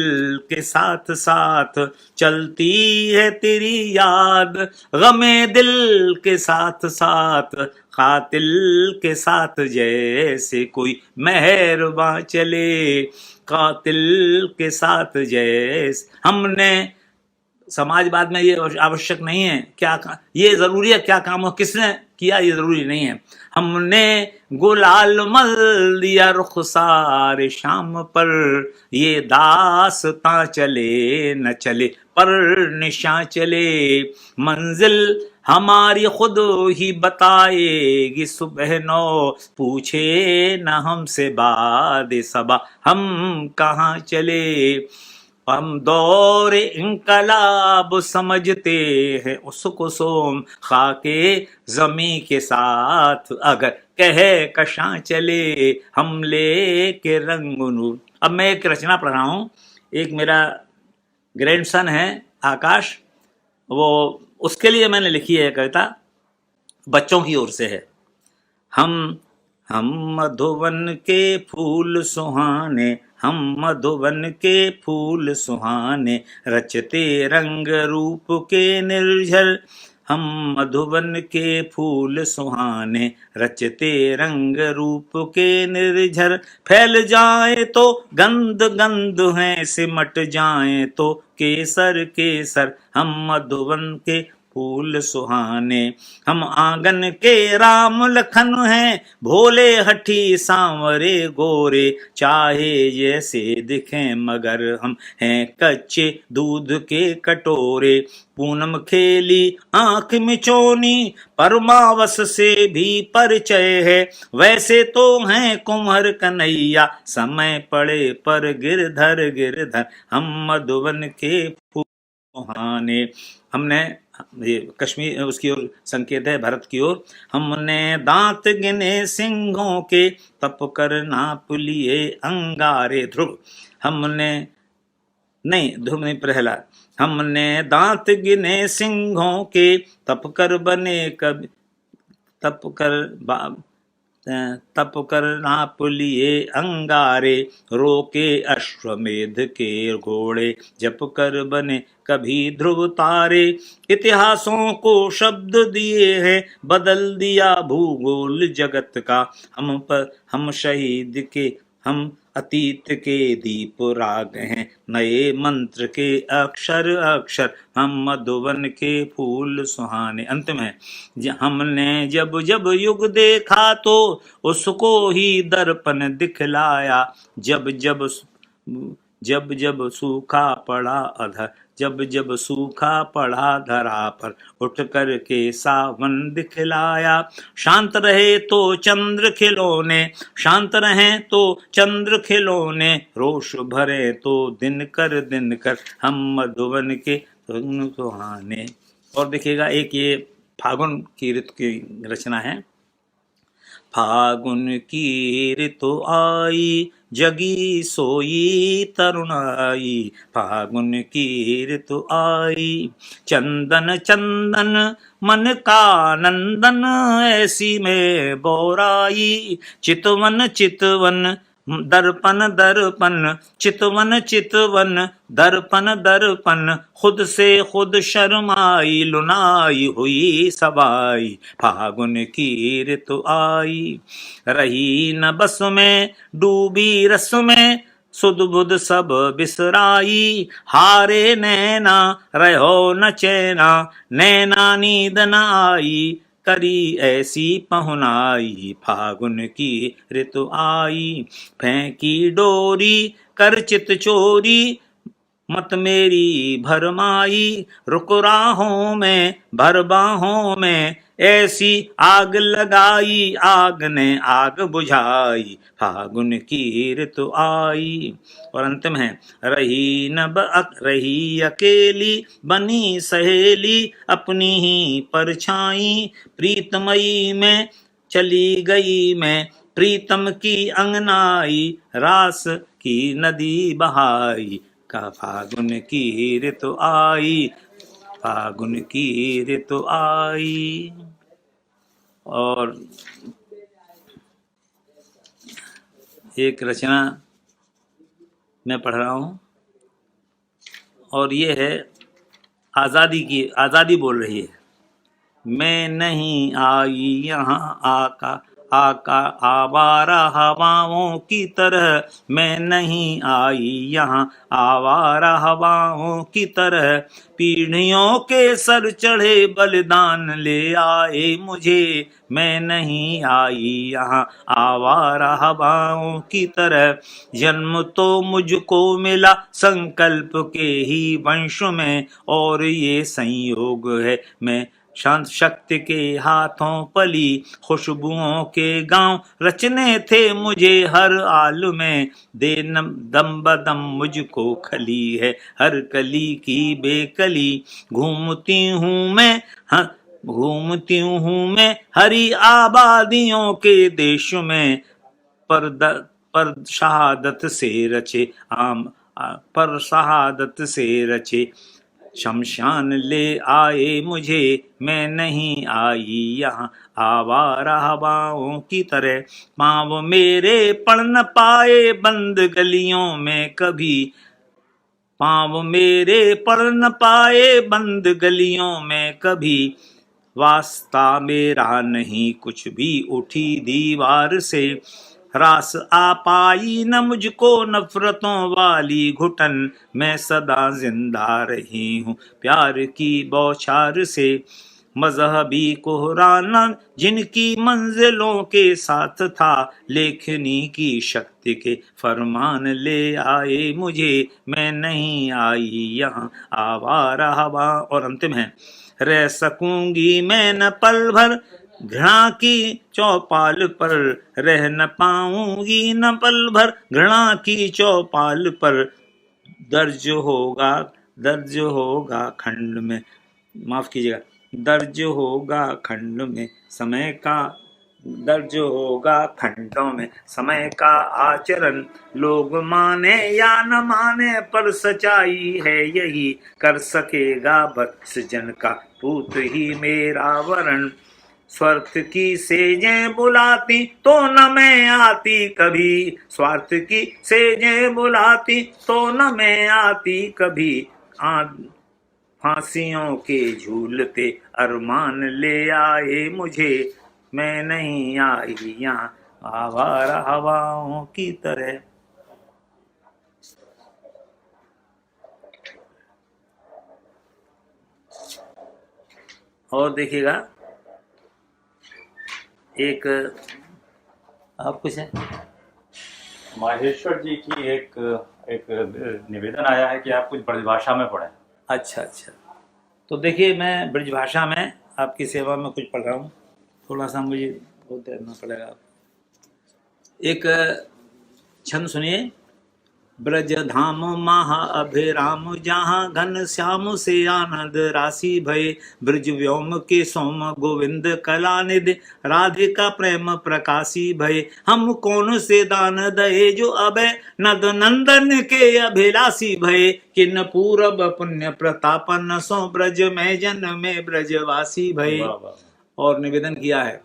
के साथ साथ, चलती है तेरी याद गमे दिल के साथ साथ, कातिल के साथ जैसे कोई मेहरबां चले, कातिल के साथ जैसे। हमने समाजवाद में ये आवश्यक नहीं है क्या ये जरूरी है क्या काम हो किसने किया ये जरूरी नहीं है। हमने गुलाल मल दिया रुखसार शाम पर, ये दास्तां चले न चले पर निशां चले। मंजिल हमारी खुद ही बताएगी सुबह नौ, पूछे न हमसे बाद सबा हम कहाँ चले। हम दौर इंकलाब समझते हैं उसको सोम, खाके जमी के साथ अगर कहे कशां चले, हम लेके रंग नूर। अब मैं एक रचना पढ़ रहा हूँ, एक मेरा ग्रैंडसन है आकाश, वो उसके लिए मैंने लिखी है कविता, बच्चों की ओर से है। हम मधुवन के फूल सुहाने, हम मधुवन के फूल सुहाने, रचते रंग रूप के निर्झर। हम मधुवन के फूल सुहाने, रचते रंग रूप के निर्झर। फैल जाए तो गंध गंध हैं, सिमट जाए तो केसर केसर। हम मधुवन के फूल सुहाने, हम आंगन के राम लखन हैं, भोले हठी सांवरे गोरे। चाहे जैसे दिखें मगर हम हैं कच्चे दूध के कटोरे। पूनम खेली आंख मिचौनी, परमावस से भी परिचय है। वैसे तो हैं कुम्हर कन्हैया, समय पड़े पर गिरधर गिरधर। हम मधुवन के फूल सुहाने। हमने ये कश्मीर उसकी ओर संकेत है, भारत की ओर। हमने दांत गिने सिंहों के, तप कर नाप लिए अंगारे। ध्रुव हमने नहीं, ध्रुव नहीं, प्रहलाद। हमने दांत गिने सिंहों के, तप कर बने कभी, तप कर तप कर नाप लिए अंगारे, रोके अश्वमेध के घोड़े, जप कर बने कभी ध्रुव तारे। इतिहासों को शब्द दिए हैं, बदल दिया भूगोल जगत का। हम शहीद के, हम अतीत के दीप राग हैं, नए मंत्र के अक्षर अक्षर, हम मधुवन के फूल सुहाने। अंत में हमने जब जब युग देखा तो उसको ही दर्पण दिखलाया, जब जब सूखा पड़ा अधर, जब सूखा पड़ा धरा पर, उठ कर के सावन दिखलाया। शांत रहे तो चंद्र खिलौने, शांत रहे तो चंद्र खिलौने, रोष भरे तो दिन कर हम मधुवन के सुहाने। और देखिएगा एक ये फागुन की ऋतु की रचना है। फागुन की ऋतु आई, जगी सोई तरुणाई, फागुन की ऋतु आई, चंदन चंदन मन का नंदन, ऐसी में बोराई, चितवन चितवन दर्पण दर्पण, चितवन चितवन दर्पण दर्पण, खुद से खुद शर्माई, लुनाई हुई सवाई, फागुन की ऋतु आई। रही न बस में डूबी रस में, सुध बुध सब बिसराई, हारे नैना रहो न चैना, नैना नींद न आई, करी ऐसी पहुनाई, फागुन की ऋतु आई। फेंकी डोरी कर चित चोरी, मत मेरी भरमाई, रुक राहों में भर बाहों में, ऐसी आग लगाई, आग ने आग बुझाई, फागुन की ऋतु आई। और अंत में रही अकेली, बनी सहेली अपनी ही परछाई, प्रीतमयी में चली गई मैं, प्रीतम की अंगनाई, रास की नदी बहाई, का फागुन की ऋतु आई, फागुन की ऋतु आई। और एक रचना मैं पढ़ रहा हूँ, और ये है आज़ादी की, आज़ादी बोल रही है। मैं नहीं आई यहाँ आका आवारा हवाओं की तरह, मैं नहीं आई यहाँ आवारा हवाओं की तरह, पीढ़ियों के सर चढ़े बलिदान ले आए मुझे, मैं नहीं आई यहाँ आवारा हवाओं की तरह, जन्म तो मुझको मिला संकल्प के ही वंश में, और ये संयोग है मैं शांत शक्ति के हाथों पली, खुशबुओं के गांव रचने थे मुझे हर आल में, दे दम बदम मुझको खली है हर कली की बेकली, घूमती हूँ मैं घूमती हूँ मैं हरी आबादियों के देश में, पर शहादत से रचे पर शहादत से रचे शमशान ले आए मुझे, मैं नहीं आई यहाँ आवारा हवाओं की तरह, पाँव मेरे पड़ न पाए बंद गलियों में कभी, पाँव मेरे पड़ न पाए बंद गलियों में कभी, वास्ता मेरा नहीं कुछ भी उठी दीवार से, रास आ पाई न मुझको नफरतों वाली घुटन, मैं सदा जिंदा रही हूँ प्यार की बौछार से, मजहबी कोहराना जिनकी मंजिलों के साथ था, लेखनी की शक्ति के फरमान ले आए मुझे, मैं नहीं आई यहाँ आवारा हवा। और अंतिम है, रह सकूंगी मैं न पल भर घृणा की चौपाल पर, रह न पाऊंगी न पल भर घृणा की चौपाल पर, दर्ज होगा खंड में, माफ कीजिएगा, दर्ज होगा खंड में समय का, दर्ज होगा खंडों में समय का आचरण, लोग माने या न माने पर सच्चाई है यही, कर सकेगा वत्स जन का पूत ही मेरा वरण, स्वार्थ की सेजें बुलाती तो न मैं आती कभी, स्वार्थ की सेजें बुलाती तो न मैं आती कभी। फांसियों के झूलते अरमान ले आए मुझे, मैं नहीं आई यहाँ आवारा हवाओं की तरह। और देखिएगा एक आप कुछ है। माहेश्वर जी की एक निवेदन आया है कि आप कुछ ब्रजभाषा में पढ़ें। अच्छा अच्छा, तो देखिए मैं ब्रजभाषा में आपकी सेवा में कुछ पढ़ रहा हूँ, थोड़ा सा मुझे बहुत देना पड़ेगा। एक छंद सुनिए। ब्रज धाम महा अभिराम जहाँ घन श्याम से आनंद राशि भय, ब्रज व्योम के सोम गोविंद कलानिधि, राधिका प्रेम प्रकाशी भय। हम कौन से दान दये जो अभय, नद नंदन के अभिलाषी भय। किन पूरब पुण्य प्रतापन सो ब्रज में जन में ब्रजवासी भय। वाह वाह। और निवेदन किया है।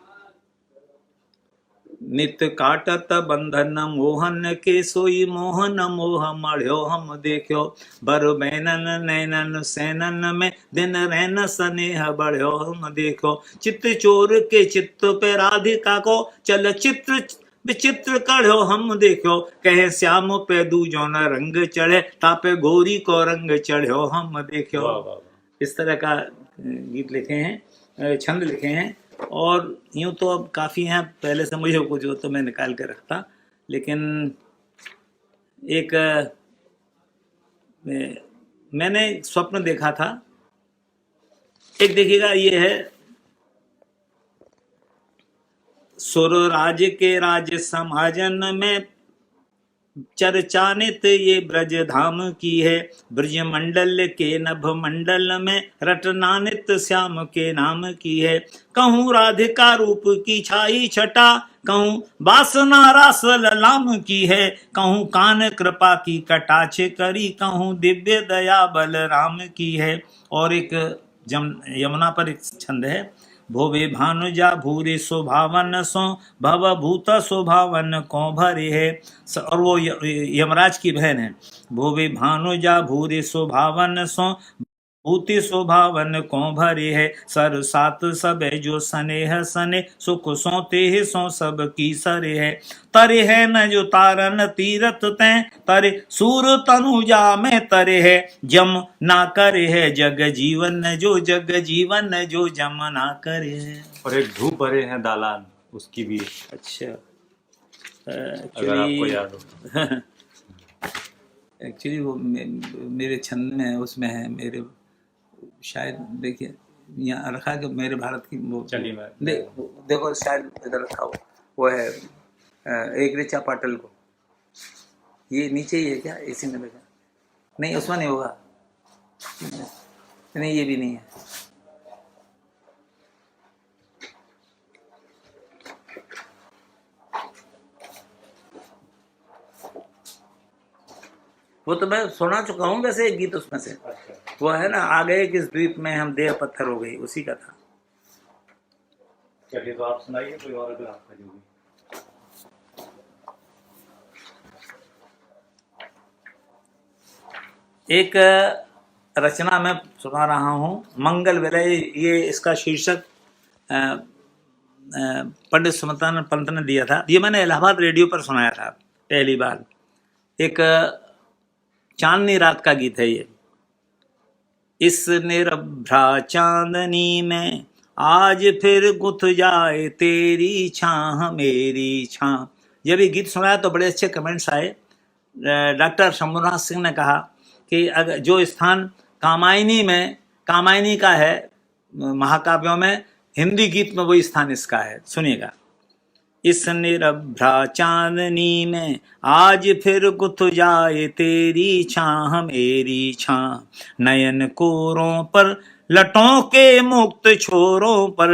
नित काटत बंधन मोहन के सोई मोहन मोह मढ़्यो हम देखो, बर बैनन नैनन सैनन में दिन रैन स्नेह बढ़्यो हम देखो। चित्त चोर के चित्त पे राधिका को चल चित्र विचित्र कढ़ो हम देखो, कहे श्याम पे दूजो न रंग चढ़े, तापे गोरी को रंग चढ़्यो हम देखो। वाह वाह। इस तरह का गीत लिखे हैं, छंद लिखे हैं। और यूँ तो अब काफ़ी हैं, पहले से मुझे कुछ हो तो मैं निकाल के रखता, लेकिन एक मैंने स्वप्न देखा था। एक देखिएगा, ये है सुर राज के राज समाजन में चर्चानित ये ब्रज धाम की है, ब्रज मंडल के नभ मंडल में रटनानित श्याम के नाम की है। कहूँ राधिका रूप की छाई छटा, कहूँ वासना रास ललाम की है। कहूँ कान कृपा की कटाक्ष करी, कहूँ दिव्य दया बलराम की है। और एक यमुना पर एक छंद है। भोवे भानुजा भूरे स्वभावन सो, भव भूत स्वभावन को भरे है। और वो यमराज की बहन है। भोवे भानुजा भूरे स्वभावन सो, भूति स्वभावन को भरे है। सर सात सब जो स्नेह सने, सुख सो ते सो सब की सरे है। तरे है न जो तारन तीरथ तैं, तरे सूर तनुजा में तरे है। जम ना करे है जग जीवन जो, जग जीवन जो जम ना करे है। और एक धूप भरे हैं दालान, उसकी भी अच्छा, अगर आपको याद हो। एक्चुअली वो मेरे छंद में है, उसमें है मेरे, शायद देखिए यहाँ रखा कि मेरे भारत की वो, चलिए मैं देखो शायद इधर रखा हो, वो है एक ऋचा पाटिल को। ये नीचे ही है क्या, इसी में देखा? नहीं उसमें नहीं होगा, नहीं ये भी नहीं है। वो तो मैं सुना चुका हूँ वैसे एक गीत उसमें से। वो है ना, आ गए किस द्वीप में हम देह पत्थर हो गई, उसी का था। चलिए तो आप सुनाइए कोई और अगर आपका जो भी। एक रचना मैं सुना रहा हूँ, मंगल विलय। ये इसका शीर्षक पंडित सुमतानंद पंत ने दिया था। ये मैंने इलाहाबाद रेडियो पर सुनाया था पहली बार। एक चांदनी रात का गीत है ये। इस निरभ्रा चांदनी में आज फिर गुथ जाए तेरी छाह मेरी छाह। जब ये गीत सुनाया तो बड़े अच्छे कमेंट्स आए। डॉक्टर शंभुनाथ सिंह ने कहा कि अगर जो स्थान कामायनी में, कामायनी का है महाकाव्यों में, हिंदी गीत में वही स्थान इसका है। सुनिएगा। इस निरभ्रा चांदनी में आज फिर गुथ जाए तेरी छाह मेरी छाह। नयन कोरों पर लटों के मुक्त छोरों पर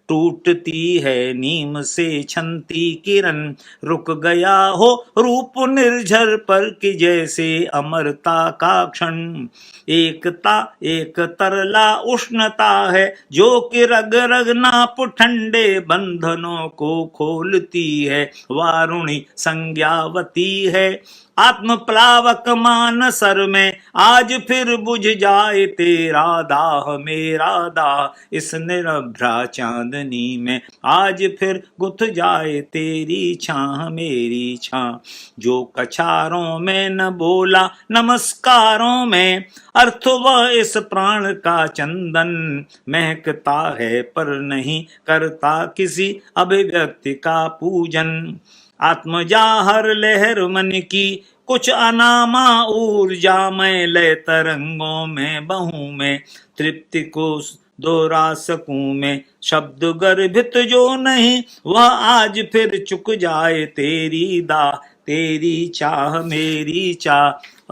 टूटती है नीम से छनती किरण, रुक गया हो रूप निर्झर पर कि जैसे अमरता का क्षण। एकता एक तरला उष्णता है जो कि रग रग नाप ठंडे बंधनों को खोलती है, वारुणी संज्ञावती है। आत्म प्लावक मान सर में आज फिर बुझ जाए तेरा दाह मेरा दाह, इस निरभ्रा चांदनी में आज फिर गुथ जाए तेरी छाह मेरी छाह। जो कछारों में न बोला नमस्कारों में, अर्थ वह इस प्राण का चंदन, महकता है पर नहीं करता किसी अभिव्यक्ति का पूजन। आत्मजा हर लहर मन की कुछ अनामा ऊर्जा में, लय तरंगों में बहूं में तृप्ति को दोहरा सकूं मैं। शब्द गर्भित जो नहीं वह आज फिर चुक जाए तेरी दाह, तेरी चाह मेरी चाह।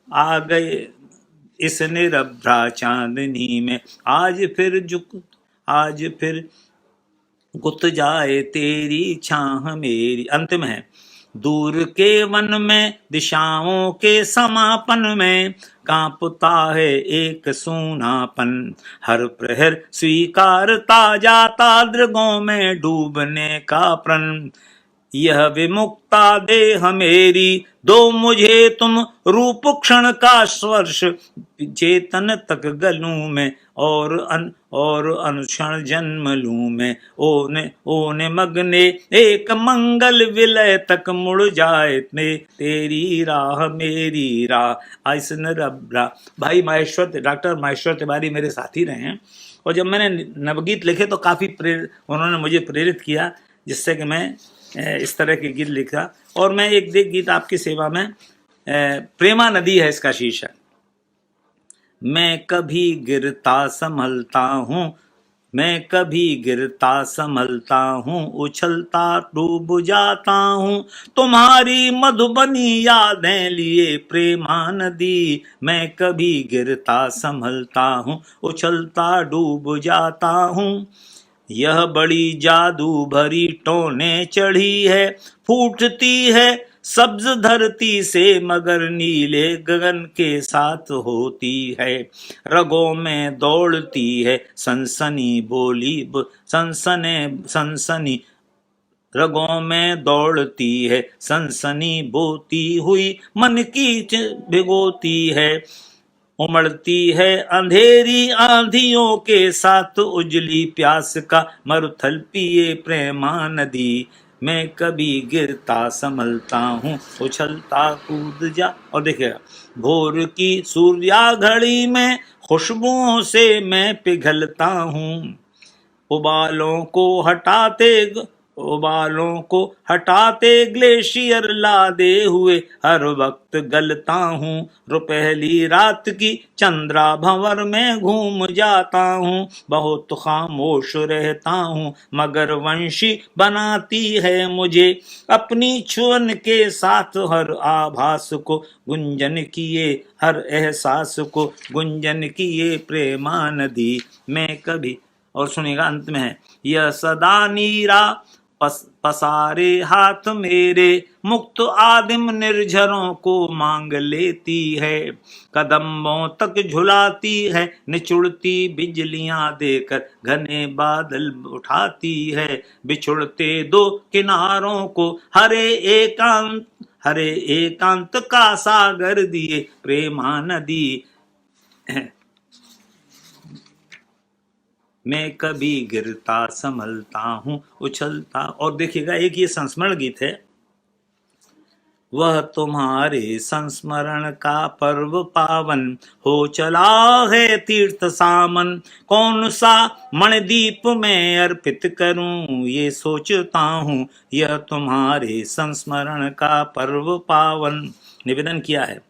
आ गए इस निरभ्रा चांदनी में आज फिर गुत जाए तेरी छाह मेरी। अंतिम है, दूर के वन में दिशाओं के समापन में कांपता है एक सूनापन, हर प्रहर स्वीकारता जाता दृगों में डूबने का प्रण। यह विमुक्ता देह मेरी दो मुझे तुम, रूप क्षण का स्पर्श चेतन तक गलूं में, और अनुक्षण जन्म लूं मैं। ओने मगने एक मंगल विलय तक मुड़ जाए तेरी राह मेरी राह। आइसन रब्रा। भाई माहेश्वर, डॉक्टर माहेश्वर तिवारी मेरे साथी रहे हैं, और जब मैंने नवगीत लिखे तो काफ़ी उन्होंने मुझे प्रेरित किया, जिससे कि मैं इस तरह के गीत लिखा। और मैं एक गीत आपकी सेवा में, प्रेमा नदी है इसका शीर्षक। मैं कभी गिरता संभलता हूँ, मैं कभी गिरता संभलता हूँ, उछलता डूब जाता हूँ, तुम्हारी मधुबनी यादें लिए प्रेमा नदी। मैं कभी गिरता संभलता हूँ, उछलता डूब जाता हूँ। यह बड़ी जादू भरी टोने चढ़ी है, फूटती है सब्ज धरती से मगर नीले गगन के साथ होती है। रगों में दौड़ती है सनसनी बोली, सनसनी रगों में दौड़ती है सनसनी बोती हुई, मन की भिगोती है। उमड़ती है अंधेरी आंधियों के साथ उजली प्यास का मरुथल पिए प्रेमा नदी। मैं कभी गिरता संभलता हूँ, उछलता कूद जा। और देखिएगा, भोर की सूर्या घड़ी में खुशबुओं से मैं पिघलता हूँ, उबालों को हटाते ग्लेशियर लादे हुए हर वक्त गलता हूँ। रुपहली रात की चंद्रा भंवर में घूम जाता हूँ, बहुत खामोश रहता हूँ मगर वंशी बनाती है मुझे अपनी छुअन के साथ। हर आभास को गुंजन किए, हर एहसास को गुंजन किए प्रेमा नदी। मैं कभी, और सुनिएगा अंत में है, यह सदा नीरा पसारे हाथ मेरे, मुक्त आदिम निर्झरों को मांग लेती है। कदमों तक झुलाती है निचुड़ती बिजलियां देकर, घने बादल उठाती है बिछुड़ते दो किनारों को। हरे एकांत का सागर दिए प्रेमा नदी। मैं कभी गिरता संभलता हूँ, उछलता। और देखिएगा, एक ये संस्मरण गीत है, वह तुम्हारे संस्मरण का पर्व पावन हो चला है तीर्थ सामन। कौन सा मणिदीप में अर्पित करूं ये सोचता हूँ, यह तुम्हारे संस्मरण का पर्व पावन। निवेदन किया है,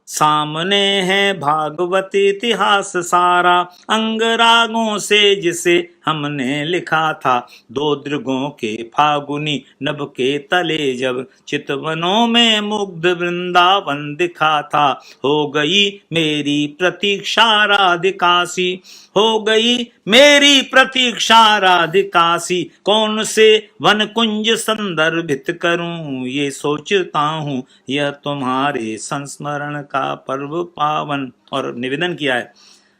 सामने है भागवत इतिहास सारा, अंग रागों से जिसे हमने लिखा था। दो दृगों के फागुनी नभ के तले जब चितवनों में मुग्ध वृंदावन दिखा था। हो गई मेरी प्रतीक्षा राधिकासी, हो गई मेरी प्रतीक्षा राधिकासी। कौन से वन कुंज संदर्भित करूं ये सोचता हूँ, यह तुम्हारे संस्मरण का पर्व पावन। और निवेदन किया है,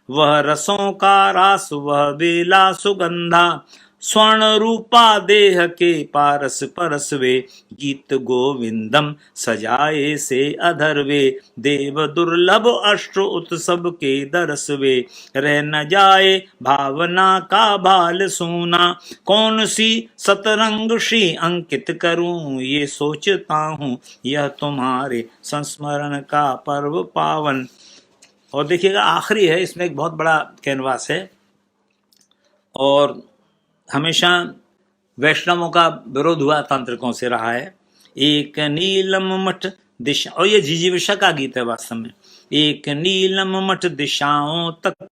वह रसों का रास वह बेला सुगंधा, स्वर्ण रूपा देह के पारस परस वे। गीत गोविंदम सजाए से अधर वे, देव दुर्लभ अष्ट उत्सव के दरस वे। रह न जाए भावना का बाल सोना, कौन सी सतरंग श्री अंकित करूं ये सोचता हूँ, यह तुम्हारे संस्मरण का पर्व पावन। और देखिएगा आखिरी है, इसमें एक बहुत बड़ा कैनवास है। और हमेशा वैष्णवों का विरोध हुआ तांत्रिकों से रहा है। एक नीलम मठ दिशा, और ये जिजीविषा का गीत है वास्तव में। एक नीलम मठ दिशाओं तक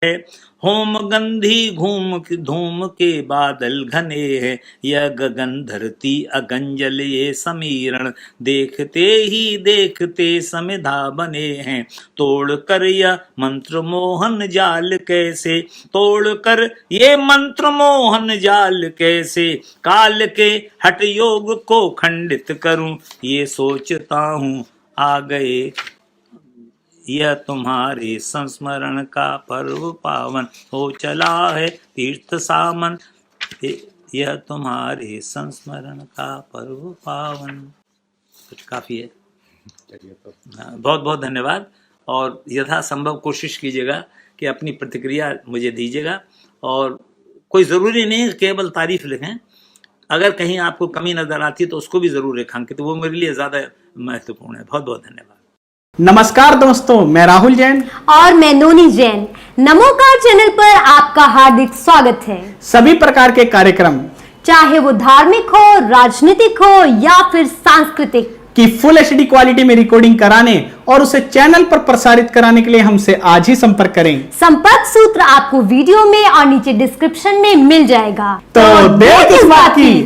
है, होम गंधी घूम धूम के बादल घने हैं। यह गगन धरती अगंजल ये समीरण, देखते ही देखते समिधा बने हैं। तोड़ कर यह मंत्र मोहन जाल कैसे, तोड़ कर ये मंत्र मोहन जाल कैसे। काल के हठ योग को खंडित करूं ये सोचता हूँ, आ गए यह तुम्हारे संस्मरण का पर्व पावन। हो चला है तीर्थ सामन, यह तुम्हारे संस्मरण का पर्व पावन। कुछ काफी है। बहुत बहुत धन्यवाद। और यथासंभव कोशिश कीजिएगा कि अपनी प्रतिक्रिया मुझे दीजिएगा। और कोई ज़रूरी नहीं केवल तारीफ लिखें, अगर कहीं आपको कमी नजर आती है तो उसको भी जरूर रेखांकित, तो वो मेरे लिए ज्यादा महत्वपूर्ण है। बहुत बहुत धन्यवाद। नमस्कार दोस्तों, मैं राहुल जैन और मैं नोनी जैन। नमोकार चैनल पर आपका हार्दिक स्वागत है। सभी प्रकार के कार्यक्रम, चाहे वो धार्मिक हो, राजनीतिक हो या फिर सांस्कृतिक, की फुल एचडी क्वालिटी में रिकॉर्डिंग कराने और उसे चैनल पर प्रसारित कराने के लिए हमसे आज ही संपर्क करें। संपर्क सूत्र आपको वीडियो में और नीचे डिस्क्रिप्शन में मिल जाएगा। तो देर किस बात की।